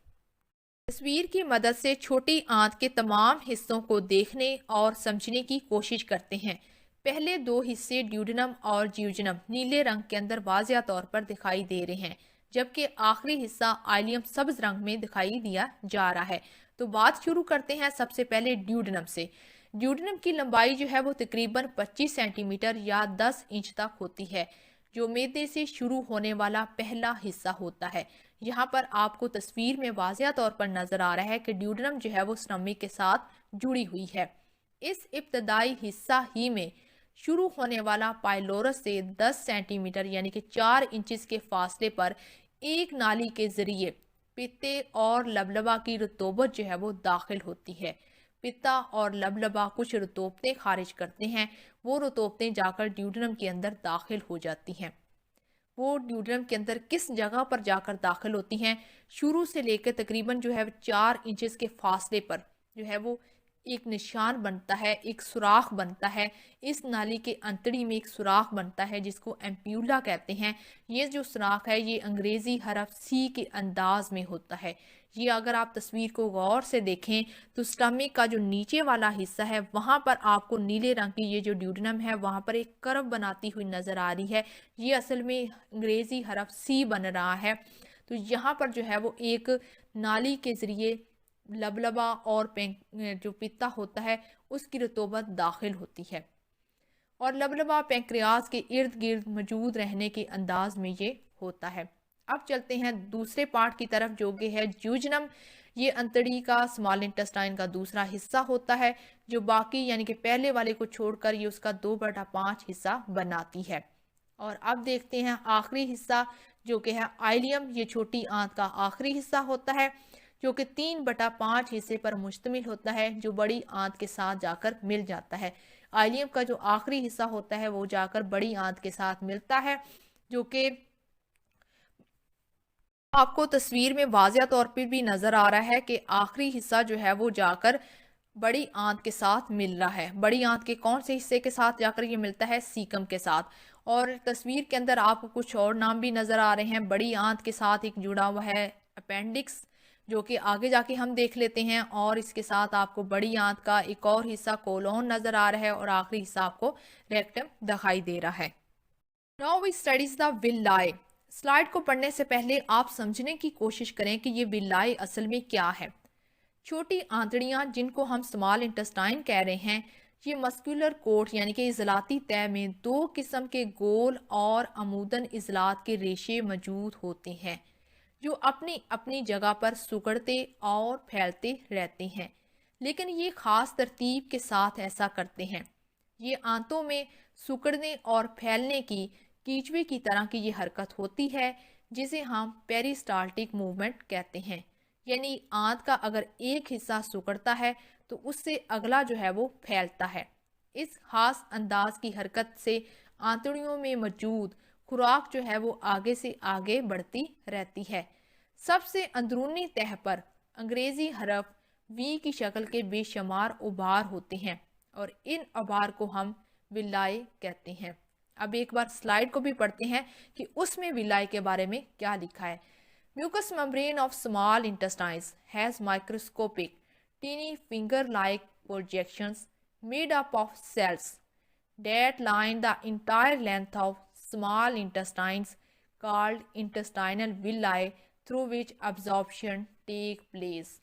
तस्वीर की मदद से छोटी आंत के तमाम हिस्सों को देखने और समझने की कोशिश करते हैं। पहले 2 हिस्से ड्यूडनम और ज्यूजनम नीले रंग के अंदर वाज़िया तौर पर दिखाई दे रहे हैं, जबकि आखिरी हिस्सा आइलियम सब्ज रंग में दिखाई दिया जा रहा है। तो बात शुरू करते हैं सबसे पहले ड्यूडनम से। ड्यूडनम की लंबाई जो है वो तकरीबन 25 सेंटीमीटर या 10 इंच तक होती है, जो मैदे से शुरू होने वाला पहला हिस्सा होता है। यहाँ पर आपको तस्वीर में वाज़िया तौर पर नजर आ रहा है कि ड्यूडनम जो है वो स्टमक के साथ जुड़ी हुई है। इस इब्तदाई हिस्सा ही में शुरू होने वाला पाइलोरस से 10 सेंटीमीटर यानी कि 4 इंचेस के फासले पर एक नाली के जरिए पित्ते और लबलबा की रतूबत जो है वो दाखिल होती है। पित्ता और लबलबा कुछ रतूबतें खारिज करते हैं, वो रतूबतें जाकर ड्यूडनम के अंदर दाखिल हो जाती हैं। वो ड्यूडेनम के अंदर किस जगह पर जाकर दाखिल होती हैं। शुरू से लेकर तकरीबन जो है 4 इंचेस के फासले पर जो है वो एक निशान बनता है, एक सुराख बनता है। इस नाली के अंतड़ी में एक सुराख बनता है जिसको एम्प्यूला कहते हैं। ये जो सुराख है ये अंग्रेजी हरफ सी के अंदाज में होता है। ये अगर आप तस्वीर को गौर से देखें तो स्टमक का जो नीचे वाला हिस्सा है वहाँ पर आपको नीले रंग की ये जो ड्यूडेनम है वहाँ पर एक कर्व बनाती हुई नज़र आ रही है। ये असल में अंग्रेजी हरफ सी बन रहा है। तो यहाँ पर जो है वो एक नाली के ज़रिए लबलबा और जो पित्ता होता है उसकी रतूबत दाखिल होती है और लबलबा पैंक्रियाज के इर्द गिर्द मौजूद रहने के अंदाज में ये होता है। अब चलते हैं दूसरे पार्ट की तरफ जो कि है ज्यूजनम। ये अंतड़ी का स्मॉल इंटेस्टाइन का दूसरा हिस्सा होता है जो बाकी यानी कि पहले वाले को छोड़कर ये उसका 2/5 हिस्सा बनाती है। और अब देखते हैं आखिरी हिस्सा जो कि है आइलियम। ये छोटी आंत का आखिरी हिस्सा होता है जो कि 3/5 हिस्से पर मुश्तमिल होता है जो बड़ी आंत के साथ जाकर मिल जाता है। आइलियम का जो आखिरी हिस्सा होता है वो जाकर बड़ी आंत के साथ मिलता है जो कि आपको तस्वीर में वाज़िया तौर पर भी नज़र आ रहा है कि आखिरी हिस्सा जो है वो जाकर बड़ी आंत के साथ मिल रहा है। बड़ी आंत के कौन से हिस्से के साथ जाकर ये मिलता है? सीकम के साथ। और तस्वीर के अंदर आपको कुछ और नाम भी नज़र आ रहे हैं। बड़ी आंत के साथ एक जुड़ा हुआ है अपेंडिक्स जो कि आगे जाके हम देख लेते हैं, और इसके साथ आपको बड़ी आंत का एक और हिस्सा कोलोन नज़र आ रहा है और आखिरी हिस्सा आपको रेक्टम दिखाई दे रहा है। Now we studies the villi. स्लाइड को पढ़ने से पहले आप समझने की कोशिश करें कि ये विलाई असल में क्या है। छोटी आंतड़ियां जिनको हम स्मॉल इंटेस्टाइन कह रहे हैं, ये मस्कुलर कोट यानी कि इजलाती तह में 2 किस्म के गोल और अमूदन इजलात के रेशे मौजूद होते हैं जो अपनी अपनी जगह पर सिकुड़ते और फैलते रहते हैं, लेकिन ये खास तरतीब के साथ ऐसा करते हैं। ये आंतों में सिकुड़ने और फैलने की कीचवे की तरह की ये हरकत होती है जिसे हम पेरिस्टाल्टिक मूवमेंट कहते हैं। यानी आंत का अगर एक हिस्सा सिकुड़ता है तो उससे अगला जो है वो फैलता है। इस खास अंदाज की हरकत से आंतड़ियों में मौजूद खुराक जो है वो आगे से आगे बढ़ती रहती है। सबसे अंदरूनी तह पर अंग्रेजी हरफ वी की शक्ल के बेशुमार उभार होते हैं और इन उभार को हम विलाई कहते हैं। अब एक बार स्लाइड को भी पढ़ते हैं कि उसमें विलाई के बारे में क्या लिखा है। Mucous membrane of small intestines has microscopic, teeny finger-like projections made up of cells that line the entire length of small intestines called intestinal villi through which absorption take place.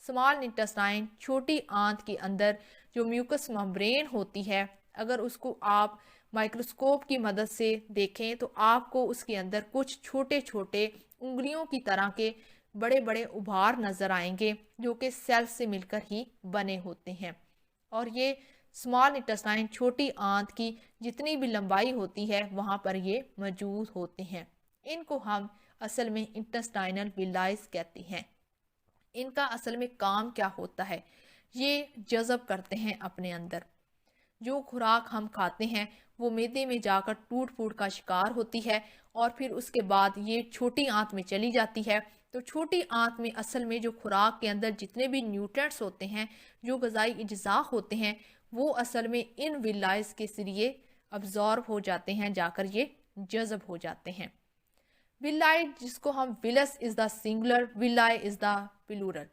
Small intestine छोटी आंत के अंदर जो mucus membrane होती है, अगर उसको आप माइक्रोस्कोप की मदद से देखें तो आपको उसके अंदर कुछ छोटे छोटे उंगलियों की तरह के बड़े बड़े उभार नज़र आएंगे जो कि सेल से मिलकर ही बने होते हैं। और ये स्मॉल इंटेस्टाइन छोटी आंत की जितनी भी लंबाई होती है वहाँ पर ये मौजूद होते हैं। इनको हम असल में इंटेस्टाइनल विलाइज कहते हैं। इनका असल में काम क्या होता है? ये जज़ब करते हैं अपने अंदर जो खुराक हम खाते हैं वो मैदे में जाकर टूट फूट का शिकार होती है और फिर उसके बाद ये छोटी आंत में चली जाती है। तो छोटी आंत में असल में जो खुराक के अंदर जितने भी न्यूट्रिएंट्स होते हैं, जो ग़िज़ाई अज्जा होते हैं, वो असल में इन विलाइज के ज़रिए अब्जॉर्ब हो जाते हैं, जाकर ये जज़ब हो जाते हैं। विलाई जिसको हम villus is the singular, villi is the plural.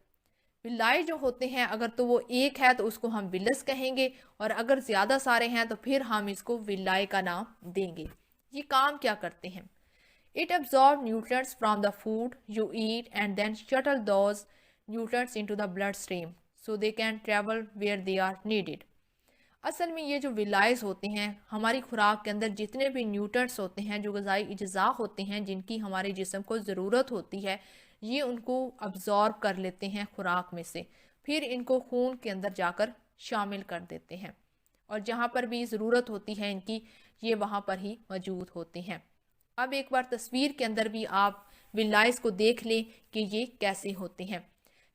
Villi जो होते हैं अगर तो वो एक है तो उसको हम विलस कहेंगे, और अगर ज़्यादा सारे हैं तो फिर हम इसको विलाई का नाम देंगे। ये काम क्या करते हैं? It absorb nutrients from the food you eat and then shuttle those nutrients into the bloodstream so they can travel where they are needed. असल में ये जो विलाइज होते हैं हमारी खुराक के अंदर जितने भी न्यूट्रिएंट्स होते हैं, जो ग़िज़ाई अज्जा होते हैं जिनकी हमारे जिस्म को ज़रूरत होती है, ये उनको अब्जॉर्ब कर लेते हैं खुराक में से, फिर इनको खून के अंदर जाकर शामिल कर देते हैं और जहाँ पर भी ज़रूरत होती है इनकी, ये वहाँ पर ही मौजूद होते हैं। अब एक बार तस्वीर के अंदर भी आप विलाइज को देख लें कि ये कैसे होते हैं।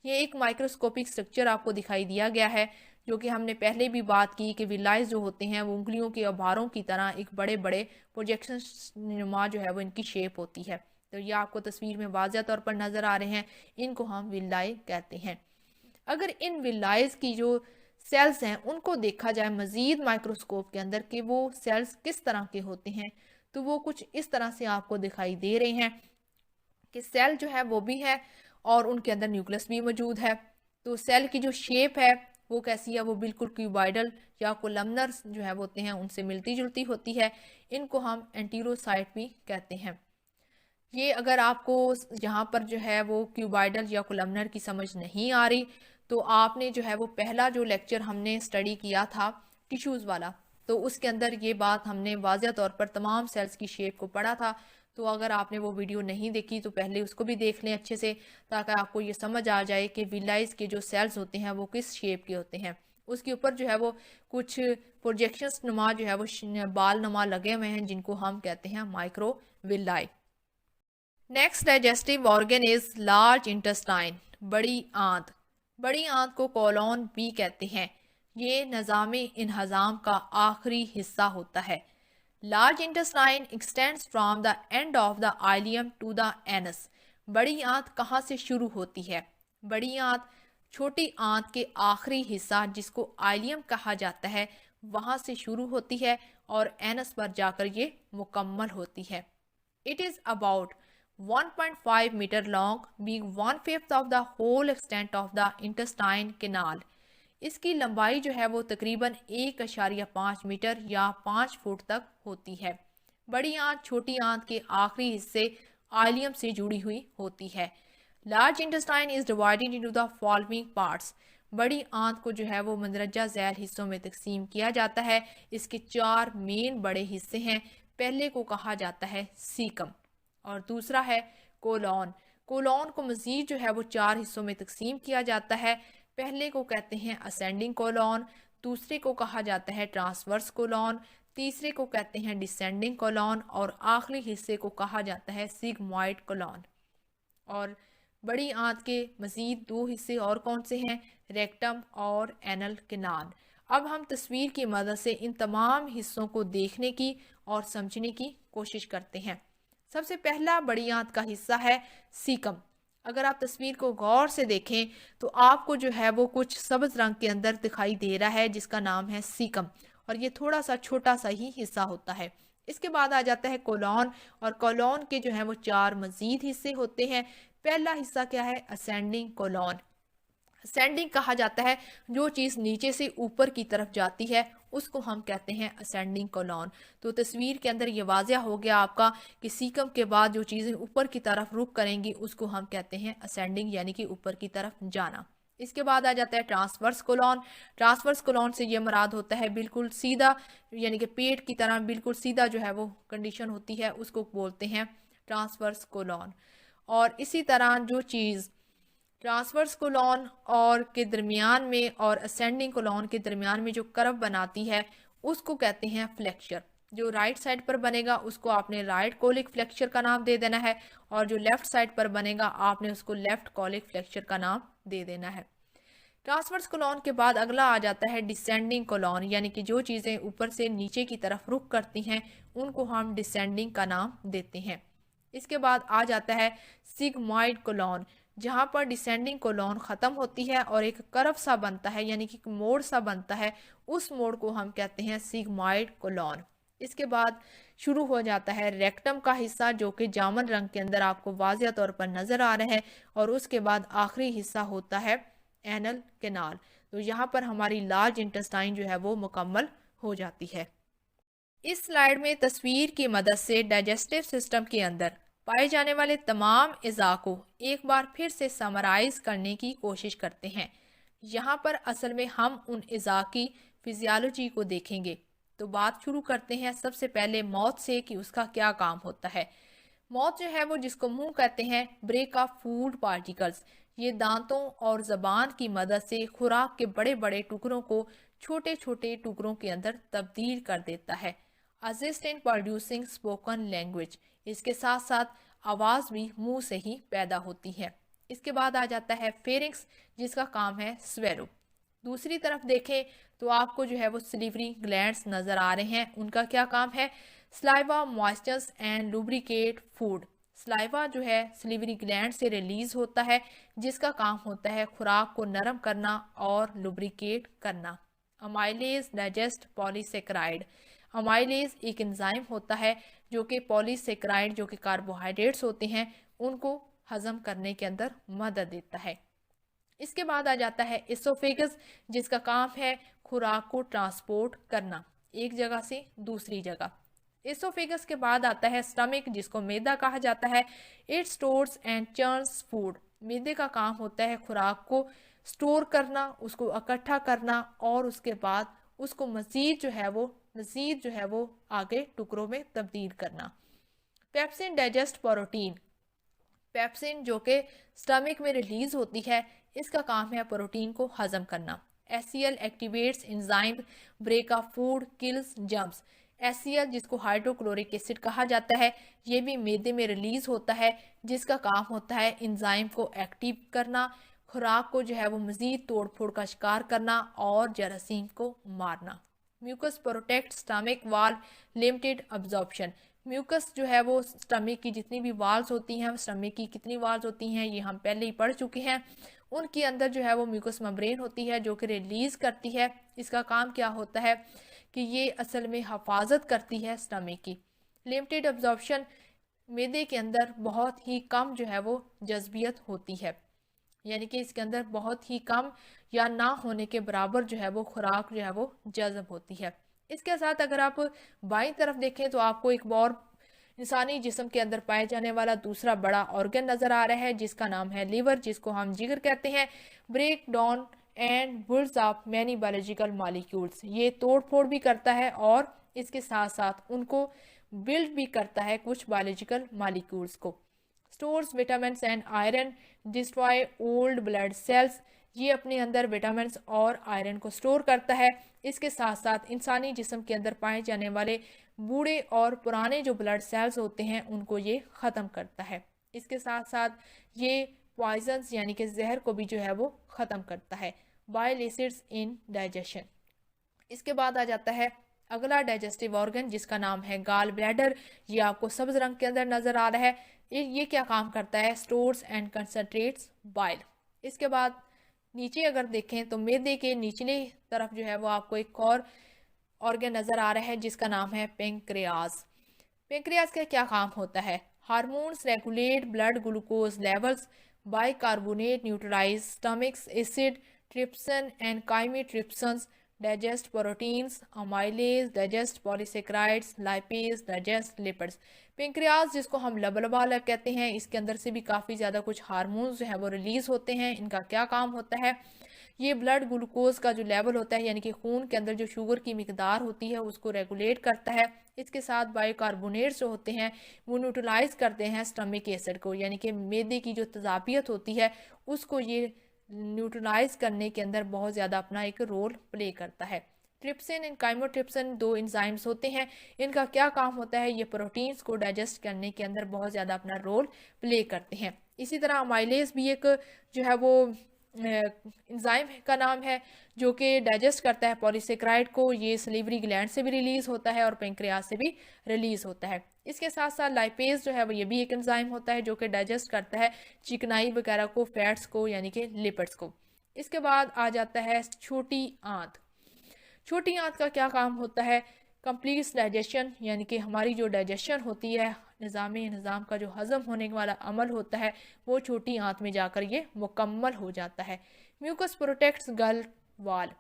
ये एक माइक्रोस्कोपिक स्ट्रक्चर आपको दिखाई दिया गया है जो कि हमने पहले भी बात की कि विलाइज जो होते हैं वो उंगलियों के आभारों की तरह एक बड़े बड़े प्रोजेक्शन नुमा जो है वो इनकी शेप होती है। तो ये आपको तस्वीर में वाज़ह तौर पर नज़र आ रहे हैं, इनको हम विलाई कहते हैं। अगर इन विलाइज की जो सेल्स हैं उनको देखा जाए मज़ीद माइक्रोस्कोप के अंदर कि वो सेल्स किस तरह के होते हैं, तो वो कुछ इस तरह से आपको दिखाई दे रहे हैं कि सेल जो है वो भी है और उनके अंदर न्यूक्लियस भी मौजूद है। तो सेल की जो शेप है वो कैसी है, वो बिल्कुल क्यूबाइडल या कोलमनर जो है वो होते हैं उनसे मिलती जुलती होती है। इनको हम एंटीरोसाइट भी कहते हैं। ये अगर आपको यहाँ पर जो है वो क्यूबाइडल या कोलमनर की समझ नहीं आ रही, तो आपने जो है वो पहला जो लेक्चर हमने स्टडी किया था टिश्यूज़ वाला, तो उसके अंदर ये बात हमने वाज़ह तौर पर तमाम सेल्स की शेप को पढ़ा था। तो अगर आपने वो वीडियो नहीं देखी तो पहले उसको भी देख लें अच्छे से, ताकि आपको ये समझ आ जाए कि विलाइज के जो सेल्स होते हैं वो किस शेप के होते हैं। उसके ऊपर जो है वो कुछ प्रोजेक्शंस नुमा जो है वो बाल नुमा लगे हुए हैं, जिनको हम कहते हैं micro villi. Next digestive organ is large intestine, बड़ी आंत। बड़ी आंत को कोलोन भी कहते हैं। ये निज़ाम इन्हज़ाम का आखिरी हिस्सा होता है। Large intestine extends from the end of the ileum to the anus. बड़ी आंत कहाँ से शुरू होती है? बड़ी आंत छोटी आंत के आखिरी हिस्सा जिसको आइलियम कहा जाता है वहाँ से शुरू होती है और एनस पर जाकर ये मुकम्मल होती है। It is about 1.5 metre long, being 1/5 of the whole extent of the intestine canal। इसकी लंबाई जो है वो तकरीबन 1.5 मीटर या 5 फुट तक होती है। बड़ी आंत छोटी आंत के आखिरी हिस्से आइलियम से जुड़ी हुई होती है। Large intestine is divided into the following parts. बड़ी आंत को जो है वो मंदरजा झैल हिस्सों में तकसीम किया जाता है। इसके 4 मेन बड़े हिस्से हैं। पहले को कहा जाता है सीकम और दूसरा है कोलॉन। कोलॉन को मजीद जो है वो 4 हिस्सों में तकसीम किया जाता है। पहले को कहते हैं असेंडिंग कोलॉन, दूसरे को कहा जाता है ट्रांसवर्स कोलॉन, तीसरे को कहते हैं डिसेंडिंग कोलॉन और आखिरी हिस्से को कहा जाता है सिग्मॉइड कोलॉन। और बड़ी आंत के मजीद 2 हिस्से और कौन से हैं? रेक्टम और एनल कैनाल। अब हम तस्वीर की मदद से इन तमाम हिस्सों को देखने की और समझने की कोशिश करते हैं। सबसे पहला बड़ी आंत का हिस्सा है सीकम। अगर आप तस्वीर को गौर से देखें तो आपको जो है वो कुछ सब्ज रंग के अंदर दिखाई दे रहा है जिसका नाम है सीकम, और ये थोड़ा सा छोटा सा ही हिस्सा होता है। इसके बाद आ जाता है कोलॉन, और कोलॉन के जो है वो 4 मजीद हिस्से होते हैं। पहला हिस्सा क्या है? Ascending colon. असेंडिंग कहा जाता है जो चीज़ नीचे से ऊपर की तरफ जाती है उसको हम कहते हैं असेंडिंग कोलॉन। तो तस्वीर के अंदर ये वाज़ह हो गया आपका कि सीकम के बाद जो चीज़ें ऊपर की तरफ रुख करेंगी उसको हम कहते हैं असेंडिंग, यानी कि ऊपर की तरफ जाना। इसके बाद आ जाता है ट्रांसवर्स कोलॉन। ट्रांसवर्स कोलॉन से ये मुराद होता है बिल्कुल सीधा, यानी कि पेट की तरह बिल्कुल सीधा जो है वो कंडीशन होती है, उसको बोलते हैं ट्रांसवर्स कोलॉन। और इसी तरह जो चीज़ ट्रांसवर्स कोलॉन और के दरमियान में और असेंडिंग कोलॉन के दरमियान में जो कर्व बनाती है उसको कहते हैं फ्लेक्चर। जो राइट साइड पर बनेगा उसको आपने राइट कोलिक फ्लेक्चर का नाम दे देना है, और जो लेफ्ट साइड पर बनेगा आपने उसको लेफ्ट कोलिक फ्लेक्चर का नाम दे देना है। ट्रांसवर्स कोलॉन के बाद अगला आ जाता है डिसेंडिंग कोलॉन, यानी कि जो चीज़ें ऊपर से नीचे की तरफ रुख करती हैं उनको हम डिसेंडिंग का नाम देते हैं। इसके बाद आ जाता है सिग्मॉइड कोलॉन, जहाँ पर डिसेंडिंग कोलॉन ख़त्म होती है और एक कर्व सा बनता है, यानी कि मोड़ सा बनता है, उस मोड़ को हम कहते हैं सिग्मॉइड कोलॉन। इसके बाद शुरू हो जाता है रेक्टम का हिस्सा, जो कि जामुन रंग के अंदर आपको वाज़िया तौर पर नज़र आ रहे हैं, और उसके बाद आखिरी हिस्सा होता है एनल कैनाल। तो यहाँ पर हमारी लार्ज इंटेस्टाइन जो है वो मुकम्मल हो जाती है। इस स्लाइड में तस्वीर की मदद से डाइजेस्टिव सिस्टम के अंदर पाए जाने वाले तमाम अज़ा को एक बार फिर से समराइज करने की कोशिश करते हैं। यहाँ पर असल में हम उन अज़ा की फिजियोलॉजी को देखेंगे। तो बात शुरू करते हैं सबसे पहले मौत से कि उसका क्या काम होता है। मौत जो है वो जिसको मुंह कहते हैं, ब्रेक ऑफ फूड पार्टिकल्स, ये दांतों और ज़बान की मदद से खुराक के बड़े बड़े टुकड़ों को छोटे छोटे टुकड़ों के अंदर तब्दील कर देता है। Assist in producing spoken language, इसके साथ साथ आवाज़ भी मुंह से ही पैदा होती है। इसके बाद आ जाता है फेरिंक्स, जिसका काम है स्वेरो। दूसरी तरफ देखें तो आपको जो है वो सिलिवरी ग्लैंड्स नज़र आ रहे हैं। उनका क्या काम है? Saliva moistures and lubricate food. Saliva जो है सिलिवरी ग्लैंड से रिलीज होता है, जिसका काम होता है खुराक को नरम करना और लुब्रिकेट करना। Amylase digest polysaccharide. अमाइलेज एक एंजाइम होता है जो कि पॉलीसेक्राइड जो कि कार्बोहाइड्रेट्स होते हैं उनको हजम करने के अंदर मदद देता है। इसके बाद आ जाता है एसोफेगस, जिसका काम है खुराक को ट्रांसपोर्ट करना एक जगह से दूसरी जगह। एसोफेगस के बाद आता है स्टमक, जिसको मैदा कहा जाता है। It stores and churns food. मैदे का काम होता है खुराक को स्टोर करना, उसको इकट्ठा करना और उसके बाद उसको मजीद जो है वो आगे टुकड़ों में तब्दील करना। Pepsin digest protein. पेप्सिन जो कि स्टमक में रिलीज होती है, इसका काम है प्रोटीन को हजम करना। HCl activates enzyme break off food kills germs. HCl जिसको हाइड्रोक्लोरिक एसिड कहा जाता है, ये भी मैदे में रिलीज होता है, जिसका काम होता है एंजाइम को एक्टिव करना, खुराक को जो है वो मजीद तोड़ फोड़ का शिकार करना और जरासीम को मारना। म्यूकस प्रोटेक्ट स्टमक वाल लिमिटेड अब्जॉर्प्शन। म्यूकस जो है वो स्टमक की जितनी भी वाल्स होती हैं, स्टमक की कितनी वाल्स होती हैं ये हम पहले ही पढ़ चुके हैं। उनके अंदर जो है वो म्यूकस मेम्ब्रेन होती है जो कि रिलीज करती है। इसका काम क्या होता है कि ये असल में हिफाजत करती है स्टमक की। लिमिटेड अब्जॉर्प्शन, मैदे के अंदर बहुत ही कम जो है वो जज्बियत होती है, यानी कि इसके अंदर बहुत ही कम या ना होने के बराबर जो है वो खुराक जो है वो जज्ब होती है। इसके साथ अगर आप बाईं तरफ देखें तो आपको एक और इंसानी जिस्म के अंदर पाए जाने वाला दूसरा बड़ा ऑर्गन नजर आ रहा है, जिसका नाम है लीवर, जिसको हम जिगर कहते हैं। Break down and builds up many biological molecules. ये तोड़ फोड़ भी करता है और इसके साथ साथ उनको बिल्ड भी करता है कुछ बायोलॉजिकल मॉलिक्यूल्स को। Stores vitamin and iron destroy old blood cells. ये अपने अंदर विटामिन और आयरन को स्टोर करता है। इसके साथ साथ इंसानी जिस्म के अंदर पाए जाने वाले बूढ़े और पुराने जो ब्लड सेल्स होते हैं उनको ये ख़त्म करता है। इसके साथ साथ ये पॉइजन्स यानी कि जहर को भी जो है वो ख़त्म करता है। Bile acids in digestion. इसके बाद आ जाता है अगला डाइजेस्टिव ऑर्गन, जिसका नाम है गाल ब्लैडर। ये आपको सब्ज रंग के अंदर नजर आ रहा है। ये क्या काम करता है? Stores and concentrates bile. इसके बाद नीचे अगर देखें तो मैदे के निचली तरफ जो है वो आपको एक और ऑर्गन नजर आ रहा है, जिसका नाम है पेंक्रियाज। पेंक्रियाज का क्या काम होता है? Hormones regulate blood glucose levels, bicarbonate neutralise stomach's acid, trypsin and chymotrypsins, digest proteins, amylase digest polysaccharides, lipase digest lipids. Pancreas जिसको हम लबलबाला कहते हैं, इसके अंदर से भी काफ़ी ज़्यादा कुछ हार्मोन्स जो है वो रिलीज होते हैं। इनका क्या काम होता है? ये ब्लड ग्लूकोज का जो लेवल होता है यानी कि खून के अंदर जो शुगर की मिकदार होती है उसको रेगुलेट करता है। इसके साथ बायोकार्बोनेट्स जो होते हैं वो न्यूट्रलाइज करते हैं स्टमक एसिड को, यानी कि मैदे की जो तजाबियत होती है उसको ये न्यूट्रलाइज करने के अंदर बहुत ज़्यादा अपना एक रोल प्ले करता है। ट्रिप्सिन एंड काइमोट्रिप्सिन दो एंजाइम्स होते हैं। इनका क्या काम होता है? ये प्रोटीन्स को डाइजेस्ट करने के अंदर बहुत ज़्यादा अपना रोल प्ले करते हैं। इसी तरह अमाइलेज भी एक जो है वो एंजाइम का नाम है जो कि डाइजेस्ट करता है पॉलीसेक्राइड को। ये सलीवरी ग्लैंड से भी रिलीज होता है और पेंक्रियाज से भी रिलीज होता है। इसके साथ साथ लाइपेज जो है वो ये भी एक एंजाइम होता है जो कि डाइजेस्ट करता है चिकनाई वगैरह को, फैट्स को, यानी कि लिपिड्स को। इसके बाद आ जाता है छोटी आंत। छोटी आंत का क्या काम होता है? कंप्लीट डाइजेशन, यानी कि हमारी जो डाइजेशन होती है, निज़ाम का जो हज़म होने वाला अमल होता है वो छोटी आंत में जाकर ये मुकम्मल हो जाता है। म्यूकस प्रोटेक्ट्स गल वाल।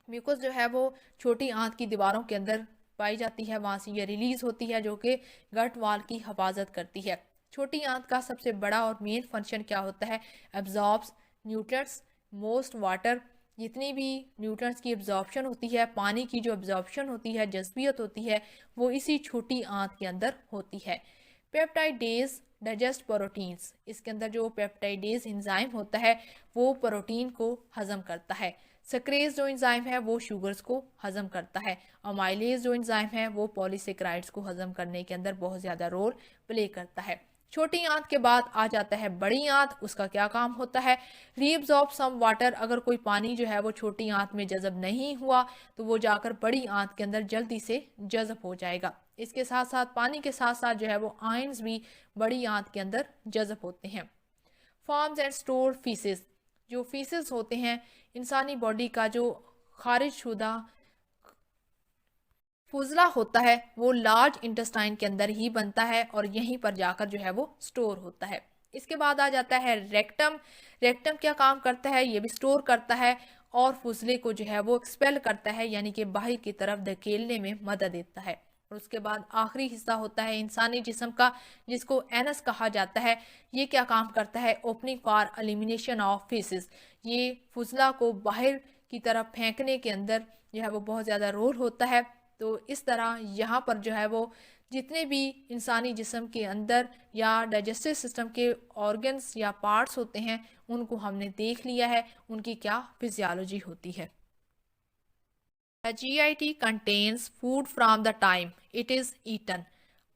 म्यूकस जो है वो छोटी आंत की दीवारों के अंदर पाई जाती है, वहाँ से ये रिलीज होती है जो कि गट वाल की हिफाजत करती है। छोटी आंत का सबसे बड़ा और मेन फंक्शन क्या होता है? Absorbs nutrients most water. जितनी भी न्यूट्रिएंट्स की एब्जॉर्प्शन होती है, पानी की जो एब्जॉर्प्शन होती है, जज्बियत होती है, वो इसी छोटी आंत के अंदर होती है। Peptidase digest proteins. इसके अंदर जो पेप्टाइडेज एंजाइम होता है वो प्रोटीन को हजम करता है। सक्रेज जो एंजाइम है वो शुगर्स को हजम करता है। अमाइलेज जो एंजाइम है वो पॉलीसेक्राइड्स को हजम करने के अंदर बहुत ज़्यादा रोल प्ले करता है। छोटी आंत के बाद आ जाता है बड़ी आंत। उसका क्या काम होता है? Reabsorb some water. अगर कोई पानी जो है वो छोटी आंत में जज़ब नहीं हुआ तो वो जाकर बड़ी आंत के अंदर जल्दी से जज़ब हो जाएगा। इसके साथ साथ पानी के साथ साथ जो है वो आयंस भी बड़ी आंत के अंदर जज़ब होते हैं। Forms and store faeces. जो फीसेस होते हैं इंसानी बॉडी का जो खारिज शुदा फुजला होता है वो लार्ज इंटेस्टाइन के अंदर ही बनता है और यहीं पर जाकर जो है वो स्टोर होता है। इसके बाद आ जाता है रेक्टम। रेक्टम क्या काम करता है? ये भी स्टोर करता है और फुजले को जो है वो एक्सपेल करता है, यानी कि बाहर की तरफ धकेलने में मदद देता है। और उसके बाद आखिरी हिस्सा होता है इंसानी जिस्म का, जिसको एनस कहा जाता है। ये क्या काम करता है? Opening for elimination of faeces. ये फुजला को बाहर की तरफ फेंकने के अंदर जो है वो बहुत ज़्यादा रोल होता है। तो इस तरह यहाँ पर जो है वो जितने भी इंसानी जिस्म के अंदर या डाइजेस्टिव सिस्टम के ऑर्गन्स या पार्ट्स होते हैं उनको हमने देख लिया है, उनकी क्या फिजियोलॉजी होती है। The GIT contains food from the time it is eaten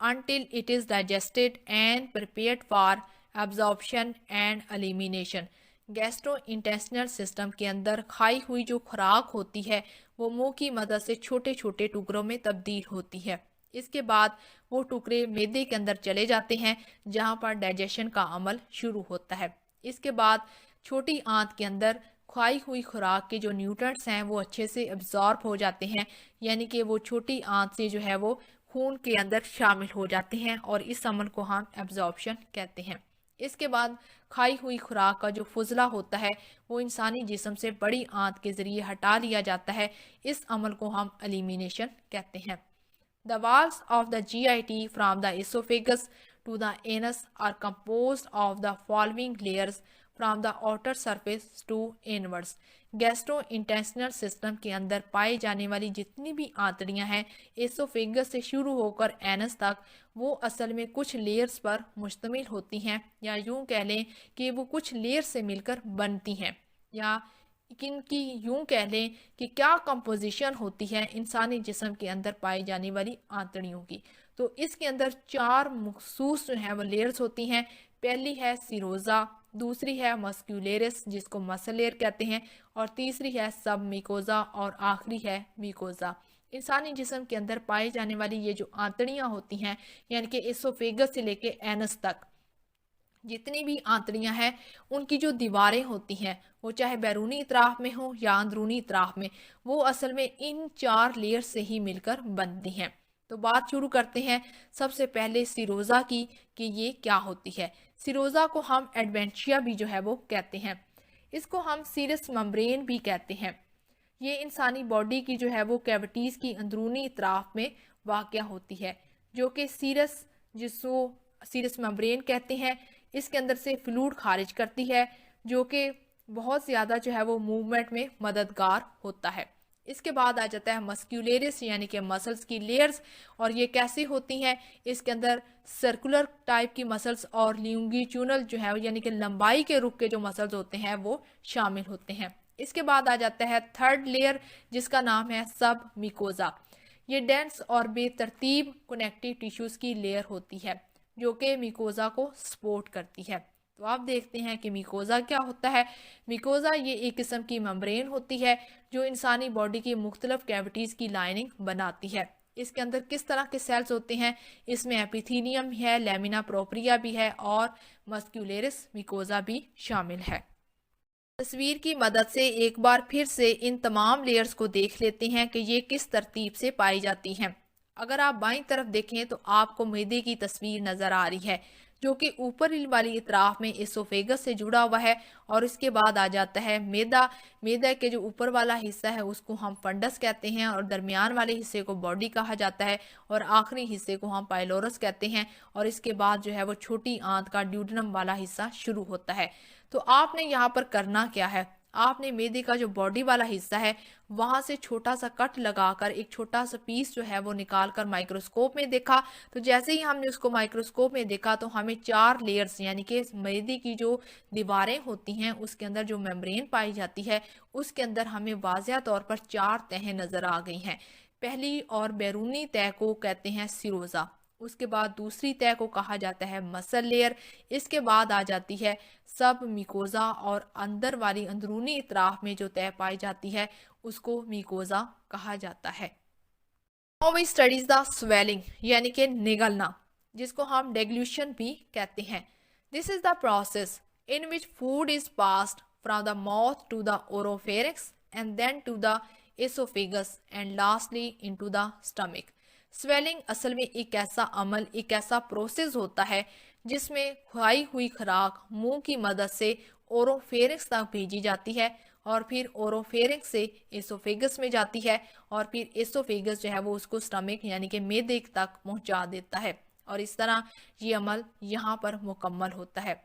until it is digested and prepared for absorption and elimination. Gastrointestinal system के अंदर खाई हुई जो खुराक होती है वो मुंह की मदद से छोटे छोटे टुकड़ों में तब्दील होती है। इसके बाद वो टुकड़े मैदे के अंदर चले जाते हैं जहाँ पर डाइजेशन का अमल शुरू होता है। इसके बाद छोटी आंत के अंदर खाई हुई खुराक के जो न्यूट्रिएंट्स हैं वो अच्छे से एब्जॉर्ब हो जाते हैं, यानी कि वो छोटी आंत से जो है वो खून के अंदर शामिल हो जाते हैं और इस अमल को हम एब्जॉर्प्शन कहते हैं। इसके बाद खाई हुई खुराक का जो फुजला होता है वो इंसानी जिस्म से बड़ी आंत के ज़रिए हटा लिया जाता है। इस अमल को हम एलिमिनेशन कहते हैं। The walls of the GIT from the esophagus to the anus are composed of the following layers from the outer surface to inwards. Gastrointestinal system के अंदर पाई जाने वाली जितनी भी आंतड़ियां हैं एसोफेगस से शुरू होकर एनस तक, वो असल में कुछ लेयर्स पर मुश्तमिल होती हैं, या यूं कह लें कि वो कुछ लेयर्स से मिलकर बनती हैं, या इनकी यूं कह लें कि क्या कंपोजिशन होती है इंसानी जिस्म के अंदर पाई जाने वाली आंतड़ियों की। तो इसके अंदर चार मखसूस जो है वो लेयर्स होती हैं। पहली है सिरोजा, दूसरी है मस्क्यूलेरिस जिसको मसल लेयर कहते हैं, और तीसरी है सब मिकोजा, और आखिरी है मिकोजा। इंसानी जिस्म के अंदर पाई जाने वाली ये जो आंतड़ियां होती हैं, यानी कि एसोफेगस से लेके एनस तक जितनी भी आंतड़ियां हैं उनकी जो दीवारें होती हैं वो चाहे बैरूनी इतराफ में हो या अंदरूनी इतराफ में, वो असल में इन चार लेयर से ही मिलकर बनती हैं। तो बात शुरू करते हैं सबसे पहले सिरोजा की कि ये क्या होती है। सिरोजा को हम एडवेंशिया भी जो है वो कहते हैं। इसको हम सीरस मेम्ब्रेन भी कहते हैं। ये इंसानी बॉडी की जो है वो कैविटीज़ की अंदरूनी इतराफ में वाक़या होती है, जो कि सीरस, जिसको सीरस मेम्ब्रेन कहते हैं, इसके अंदर से फ्लूइड खारिज करती है जो कि बहुत ज़्यादा जो है वो मूवमेंट में मददगार होता है। इसके बाद आ जाता है मस्क्यूलेरिस यानी कि मसल्स की लेयर्स, और ये कैसी होती हैं? इसके अंदर सर्कुलर टाइप की मसल्स और ल्यूंगिट्यूनल जो है यानी कि लंबाई के रुख के जो मसल्स होते हैं वो शामिल होते हैं। इसके बाद आ जाता है थर्ड लेयर जिसका नाम है सब मिकोजा। ये डेंस और बेतरतीब कनेक्टिव टिश्यूज की लेयर होती है जो कि मिकोजा को सपोर्ट करती है। तो आप देखते हैं कि मिकोजा क्या होता है। मिकोजा ये एक किस्म की मेम्ब्रेन होती है जो इंसानी बॉडी की मुख्तलिफ कैविटीज़ की लाइनिंग बनाती है। इसके अंदर किस तरह के सेल्स होते हैं? इसमें एपिथीलियम है, लैमिना प्रोप्रिया भी है और मस्क्यूलेरिस मिकोजा भी शामिल है। तस्वीर की मदद से एक बार फिर से इन तमाम लेयर्स को देख लेते हैं कि ये किस तरतीब से पाई जाती हैं। अगर आप बाईं तरफ देखें तो आपको मैदे की तस्वीर नज़र आ रही है जो कि ऊपर वाली इतराफ में एसोफेगस से जुड़ा हुआ है, और इसके बाद आ जाता है मैदा। मैदा के जो ऊपर वाला हिस्सा है उसको हम फंडस कहते हैं, और दरमियान वाले हिस्से को बॉडी कहा जाता है, और आखिरी हिस्से को हम पाइलोरस कहते हैं, और इसके बाद जो है वो छोटी आंत का ड्यूडनम वाला हिस्सा शुरू होता है। तो आपने यहाँ पर करना क्या है? आपने मैदे का जो बॉडी वाला हिस्सा है वहां से छोटा सा कट लगाकर एक छोटा सा पीस जो है वो निकाल कर माइक्रोस्कोप में देखा। तो जैसे ही हमने उसको माइक्रोस्कोप में देखा तो हमें चार लेयर्स यानी कि मैदे की जो दीवारें होती हैं उसके अंदर जो मेम्ब्रेन पाई जाती है उसके अंदर हमें वाज़िया तौर पर चार तहें नज़र आ गई हैं। पहली और बैरूनी तह को कहते हैं सिरोजा, उसके बाद दूसरी तह को कहा जाता है मसल लेयर। इसके बाद आ जाती है सब मिकोजा और अंदर वाली अंदरूनी इतराफ में जो तह पाई जाती है उसको मिकोजा कहा जाता है। Now we studies the swelling यानी कि निगलना, जिसको हम डेग्लूशन भी कहते हैं। This is the process in which food is passed from the mouth to the oropharynx and then to the oesophagus and lastly into the stomach. Swelling असल में एक ऐसा अमल, एक ऐसा प्रोसेस होता है जिसमें खाई हुई खुराक मुंह की मदद से ओरोफेरिक्स तक भेजी जाती है और फिर ओरोफेरिक्स से एसोफेगस में जाती है और फिर एसोफेगस जो है वो उसको स्टमक यानी कि मैदे तक पहुंचा देता है और इस तरह ये अमल यहाँ पर मुकम्मल होता है।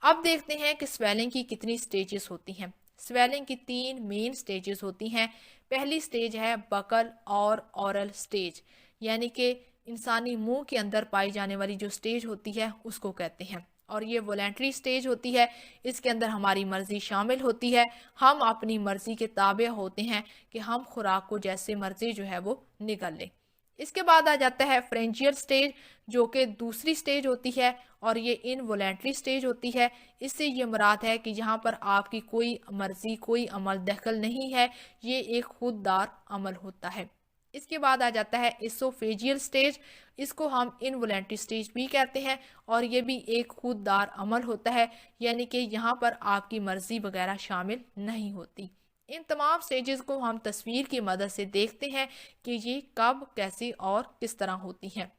अब देखते हैं कि स्वेलिंग की कितनी स्टेजेस होती हैं। स्वेलिंग की 3 मेन स्टेजेस होती हैं। पहली स्टेज है बकल और ओरल स्टेज, यानी कि इंसानी मुंह के अंदर पाई जाने वाली जो स्टेज होती है उसको कहते हैं और ये वॉलेंट्री स्टेज होती है। इसके अंदर हमारी मर्जी शामिल होती है, हम अपनी मर्जी के ताबे होते हैं कि हम खुराक को जैसे मर्जी जो है वो निगल लें। इसके बाद आ जाता है फ्रेंजियल स्टेज, जो कि दूसरी स्टेज होती है और ये इनवॉलेंट्री स्टेज होती है। इससे ये मुराद है कि यहाँ पर आपकी कोई मर्जी, कोई अमल दखल नहीं है, ये एक खुददार अमल होता है। इसके बाद आ जाता है एसोफेजियल स्टेज, इसको हम इनवॉलेंट्री स्टेज भी कहते हैं और ये भी एक खुददार अमल होता है, यानी कि यहाँ पर आपकी मर्जी वगैरह शामिल नहीं होती। इन तमाम स्टेजेस को हम तस्वीर की मदद से देखते हैं कि ये कब, कैसे और किस तरह होती हैं।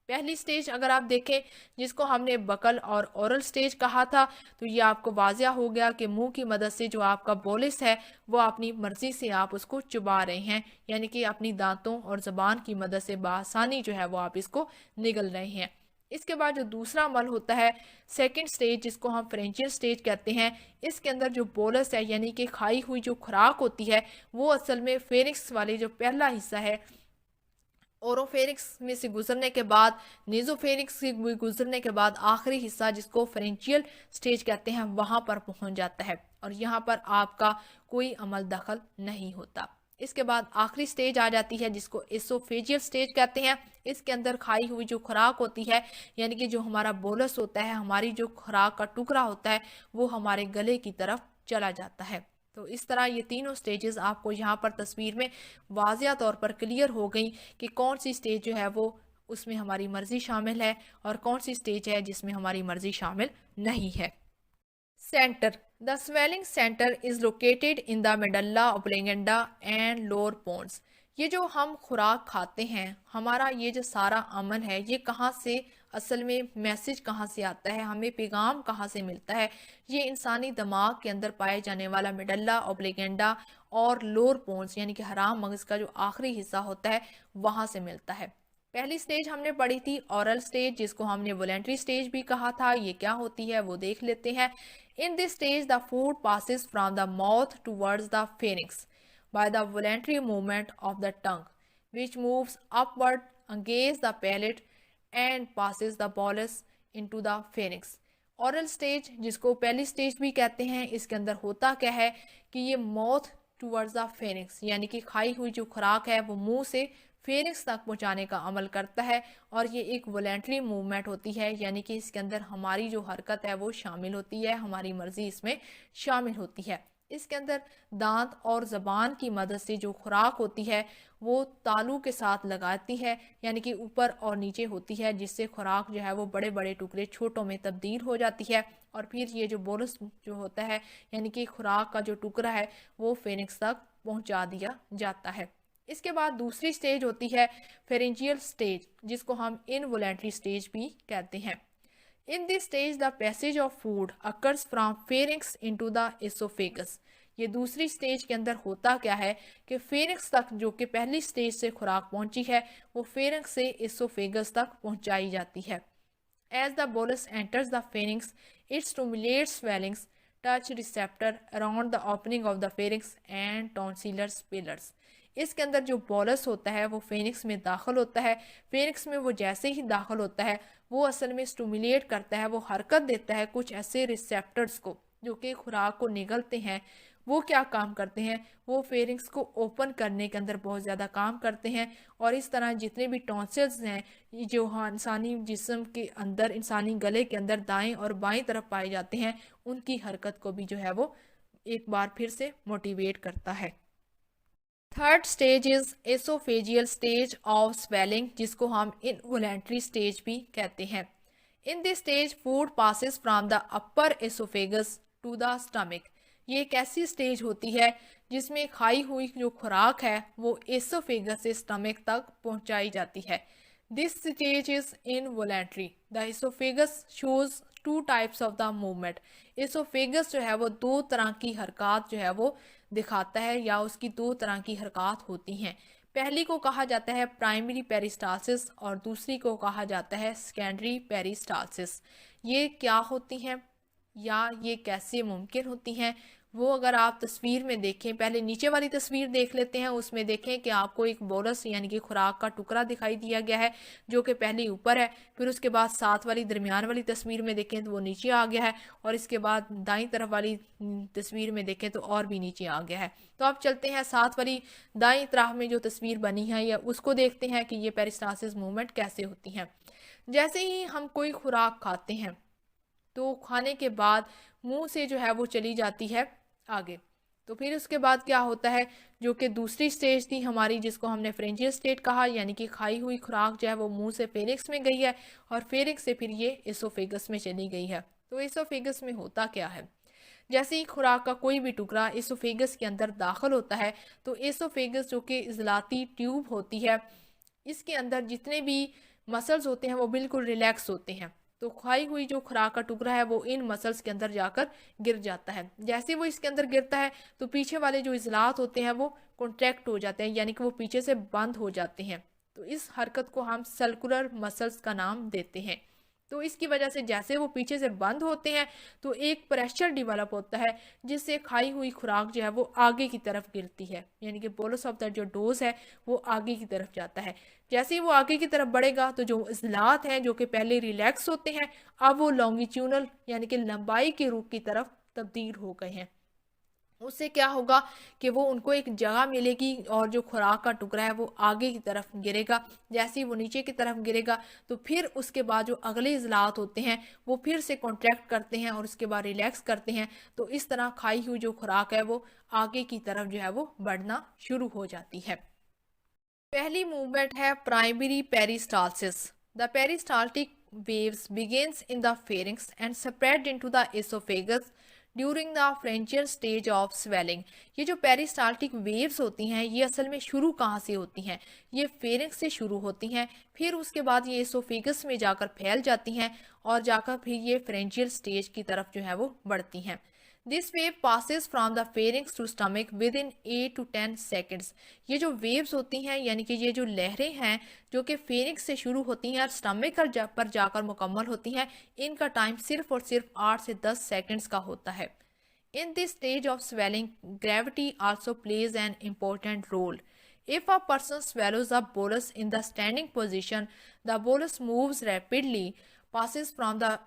पहली स्टेज अगर आप देखें, जिसको हमने बकल और ओरल स्टेज कहा था, तो ये आपको वाजिया हो गया कि मुंह की मदद से जो आपका बोलिस है वो अपनी मर्जी से आप उसको चुबा रहे हैं, यानी कि अपनी दांतों और ज़बान की मदद से बआसानी जो है वो आप इसको निगल रहे हैं। इसके बाद जो दूसरा अमल होता है सेकंड स्टेज, जिसको हम फ्रेंचियल स्टेज कहते हैं, इसके अंदर जो बोलस है यानी कि खाई हुई जो खुराक होती है वो असल में फेरिक्स वाले जो पहला हिस्सा है ओरोफेरिक्स में से गुजरने के बाद, नेजोफेरिक्स से गुजरने के बाद आखिरी हिस्सा जिसको फ्रेंचियल स्टेज कहते हैं वहां पर पहुंच जाता है और यहाँ पर आपका कोई अमल दखल नहीं होता। इसके बाद आखिरी स्टेज आ जाती है जिसको एसोफेजियल स्टेज कहते हैं। इसके अंदर खाई हुई जो खुराक होती है यानी कि जो हमारा बोलस होता है, हमारी जो खुराक का टुकड़ा होता है वो हमारे गले की तरफ चला जाता है। तो इस तरह ये तीनों स्टेजेस आपको यहाँ पर तस्वीर में वाज़िया तौर पर क्लियर हो गई कि कौन सी स्टेज जो है वो उसमें हमारी मर्जी शामिल है और कौन सी स्टेज है जिसमें हमारी मर्जी शामिल नहीं है। Centre, the swelling centre is located in the medulla oblongata and lower pons. ये जो हम खुराक खाते हैं, हमारा ये जो सारा अमल है, ये कहाँ से, असल में मैसेज कहाँ से आता है, हमें पैगाम कहाँ से मिलता है, ये इंसानी दिमाग के अंदर पाए जाने वाला मेडल्ला ऑब्लिगेंडा और लोअर पोन्स यानी कि हराम मगज का जो आखिरी हिस्सा होता है वहाँ से मिलता है। पहली स्टेज हमने पढ़ी थी ओरल स्टेज, जिसको हमने वॉलेंट्री स्टेज भी कहा था। ये क्या होती है वो देख लेते हैं। In this stage the food passes from the mouth towards the pharynx by the voluntary movement of the tongue, which moves upward against the palate and passes the bolus into the pharynx. Oral stage, जिसको पहली stage भी कहते हैं, इसके अंदर होता क्या है कि ये माउथ टूवर्ड्स द फेनिक्स यानी कि खाई हुई जो खुराक है वो मुंह से फेनिक्स तक पहुंचाने का अमल करता है और ये एक वॉलेंट्री मूवमेंट होती है, यानी कि इसके अंदर हमारी जो हरकत है वो शामिल होती है, हमारी मर्जी इसमें शामिल होती है। इसके अंदर दांत और ज़बान की मदद से जो खुराक होती है वो तालू के साथ लगाती है, यानी कि ऊपर और नीचे होती है, जिससे खुराक जो है वो बड़े बड़े टुकड़े छोटों में तब्दील हो जाती है और फिर ये जो बोलस जो होता है यानी कि खुराक का जो टुकड़ा है वो फेनिक्स तक पहुंचा दिया जाता है। इसके बाद दूसरी स्टेज होती है फेरेंजियल स्टेज, जिसको हम इनवॉलेंट्री स्टेज भी कहते हैं। In this stage, the passage of food occurs from pharynx into the esophagus. ये दूसरी स्टेज के अंदर होता क्या है कि फेरिंक्स तक, जो कि पहली स्टेज से खुराक पहुंची है, वो फेरिंक्स से एसोफेगस तक पहुंचाई जाती है। As the bolus enters the pharynx, it stimulates swellings, touch receptor around the opening of the pharynx and tonsillar pillars. इसके अंदर जो बोलस होता है वो फेनिक्स में दाखिल होता है। फेनिक्स में वो जैसे ही दाखिल होता है वो असल में स्टिमुलेट करता है, वो हरकत देता है कुछ ऐसे रिसेप्टर्स को जो कि खुराक को निगलते हैं, वो क्या काम करते हैं, वो फेरिंग्स को ओपन करने के अंदर बहुत ज़्यादा काम करते हैं। और इस तरह जितने भी टॉन्सिल्स हैं ये जो इंसानी जिस्म के अंदर, इंसानी गले के अंदर दाएं और बाएं तरफ पाए जाते हैं, उनकी हरकत को भी जो है वो एक बार फिर से मोटिवेट करता है। Third stage is oesophageal stage of swallowing, जिसको हम इनवॉलेंट्री स्टेज भी कहते हैं। In this stage food passes from the upper oesophagus to the stomach. ये एक ऐसी स्टेज होती है जिसमें खाई हुई जो खुराक है वो एसोफेगस से स्टमक तक पहुंचाई जाती है। This stage is involuntary. The oesophagus shows two types of the movement. Oesophagus जो है वो दो तरह की हरकत जो है वो दिखाता है, या उसकी दो तरह की हरकत होती हैं। पहली को कहा जाता है प्राइमरी पेरिस्टालसिस और दूसरी को कहा जाता है सेकेंडरी पेरिस्टालसिस। ये क्या होती हैं या ये कैसे मुमकिन होती हैं, वो अगर आप तस्वीर में देखें, पहले नीचे वाली तस्वीर देख लेते हैं। उसमें देखें कि आपको एक बोरस यानी कि खुराक का टुकड़ा दिखाई दिया गया है जो कि पहले ऊपर है, फिर उसके बाद साथ वाली दरमियान वाली तस्वीर में देखें तो वो नीचे आ गया है, और इसके बाद दाईं तरफ वाली तस्वीर में देखें तो और भी नीचे आ गया है। तो आप चलते हैं साथ वाली दाईं तरफ में जो तस्वीर बनी है या उसको देखते हैं कि ये पेरिस्टालसिस मूवमेंट कैसे होती हैं। जैसे ही हम कोई खुराक खाते हैं तो खाने के बाद मुंह से जो है वो चली जाती है आगे। तो फिर उसके बाद क्या होता है, जो कि दूसरी स्टेज थी हमारी जिसको हमने फ्रेंजियल स्टेट कहा, यानी कि खाई हुई खुराक जो है वो मुंह से फेरिक्स में गई है और फेरिक्स से फिर ये एसोफेगस में चली गई है। तो एसोफेगस में होता क्या है, जैसे ही खुराक का कोई भी टुकड़ा एसोफेगस के अंदर दाखिल होता है तो एसोफेगस जो कि इजलाती ट्यूब होती है, इसके अंदर जितने भी मसल्स होते हैं वो बिल्कुल रिलैक्स होते हैं। तो खाई हुई जो खुराक का टुकड़ा है वो इन मसल्स के अंदर जाकर गिर जाता है। जैसे वो इसके अंदर गिरता है तो पीछे वाले जो इजलात होते हैं वो कॉन्ट्रैक्ट हो जाते हैं, यानी कि वो पीछे से बंद हो जाते हैं। तो इस हरकत को हम सर्कुलर मसल्स का नाम देते हैं। तो इसकी वजह से जैसे वो पीछे से बंद होते हैं तो एक प्रेशर डिवेलप होता है जिससे खाई हुई खुराक जो है वो आगे की तरफ गिरती है, यानी कि बोलस ऑफ द जो डोज है वो आगे की तरफ जाता है। जैसे ही वो आगे की तरफ बढ़ेगा तो जो इजलात हैं जो कि पहले रिलैक्स होते हैं अब वो लॉन्गिट्यूनल यानी कि लंबाई के रूप की तरफ तब्दील हो गए हैं। उससे क्या होगा कि वो उनको एक जगह मिलेगी और जो खुराक का टुकड़ा है वो आगे की तरफ गिरेगा। जैसे ही वो नीचे की तरफ गिरेगा तो फिर उसके बाद जो अगले इजलात होते हैं वो फिर से कॉन्ट्रैक्ट करते हैं और उसके बाद रिलैक्स करते हैं। तो इस तरह खाई हुई जो खुराक है वो आगे की तरफ जो है वो बढ़ना शुरू हो जाती है। पहली मूवमेंट है primary peristalsis. The peristaltic waves begins in the pharynx and spread into the esophagus during the pharyngeal stage of swelling. ये जो पेरिस्टाल्टिक वेव्स होती हैं ये असल में शुरू कहाँ से होती हैं, ये फेरिंक्स से शुरू होती हैं, फिर उसके बाद ये एसोफेगस में जाकर फैल जाती हैं और जाकर फिर ये फ्रेंचियल स्टेज की तरफ जो है वो बढ़ती हैं। This wave passes from the pharynx to stomach within 8 to 10 seconds. ये जो वेव्स होती हैं यानी कि ये जो लहरें हैं जो कि फेरिंग्स से शुरू होती हैं और स्टमक पर जाकर मुकम्मल होती हैं, इनका टाइम सिर्फ और सिर्फ 8 से 10 सेकेंड्स का होता है। In this stage of swallowing gravity also plays an important role. If a person swallows a bolus in the standing position, the bolus moves rapidly, passes from the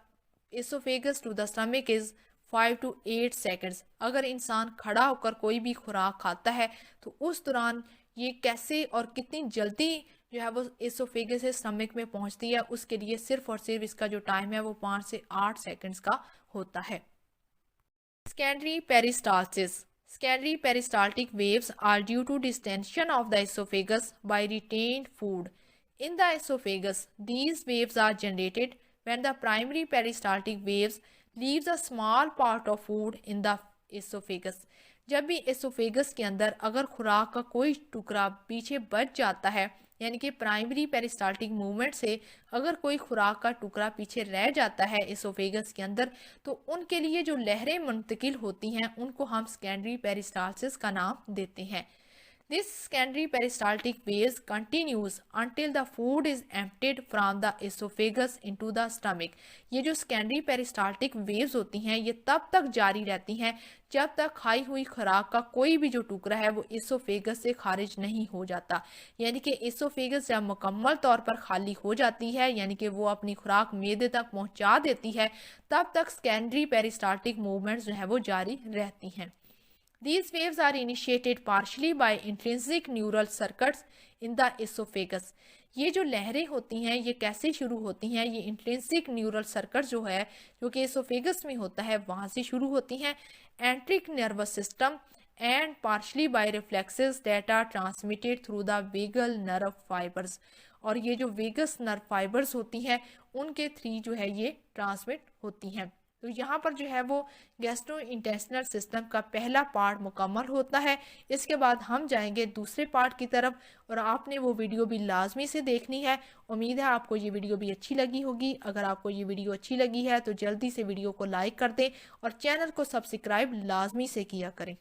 esophagus to the stomach is 5 to 8 seconds. अगर इंसान खड़ा होकर कोई भी खुराक खाता है तो उस दौरान ये कैसे और कितनी जल्दी जो है वो एसोफेगस से स्टमक में पहुंचती है, उसके लिए सिर्फ और सिर्फ इसका जो टाइम है वो 5 से 8 सेकेंड्स का होता है। Secondary peristalsis. Secondary peristaltic waves are due to distension of the esophagus by retained food. In the esophagus, these waves are generated when the primary peristaltic waves leaves a small part of food in the esophagus. जब भी oesophagus के अंदर अगर खुराक का कोई टुकड़ा पीछे बच जाता है, यानी कि प्राइमरी पेरिस्टाल्टिक मूवमेंट से अगर कोई खुराक का टुकड़ा पीछे रह जाता है एसोफेगस के अंदर, तो उनके लिए जो लहरें मुंतकिल होती हैं उनको हम सेकेंडरी पेरिस्टालसिस का नाम देते हैं। This secondary peristaltic phase continues until the food is emptied from the esophagus into the stomach. ये जो secondary peristaltic waves होती हैं ये तब तक जारी रहती हैं जब तक खाई हुई खुराक का कोई भी जो टुकड़ा है वो esophagus से खारिज नहीं हो जाता। यानी कि esophagus जब मुकम्मल तौर पर खाली हो जाती है, यानी कि वो अपनी खुराक मैदे तक पहुंचा देती है, तब तक secondary peristaltic movements जो है वो जारी रहती हैं। These waves are initiated partially by intrinsic neural circuits in the esophagus. ये जो लहरें होती हैं ये कैसे शुरू होती हैं? ये इंट्रिंसिक न्यूरल सर्किट जो है जो कि एसोफेगस में होता है वहाँ से शुरू होती हैं। Enteric nervous system and partially by reflexes that are transmitted through the vagal nerve fibres. और ये जो वेगस नर्व फाइबर्स होती हैं उनके थ्री जो है ये ट्रांसमिट होती हैं। तो यहाँ पर जो है वो गैस्ट्रो इंटेस्टिनल सिस्टम का पहला पार्ट मुकम्मल होता है। इसके बाद हम जाएंगे दूसरे पार्ट की तरफ और आपने वो वीडियो भी लाजमी से देखनी है। उम्मीद है आपको ये वीडियो भी अच्छी लगी होगी। अगर आपको ये वीडियो अच्छी लगी है तो जल्दी से वीडियो को लाइक कर दें और चैनल को सब्सक्राइब लाजमी से किया करें।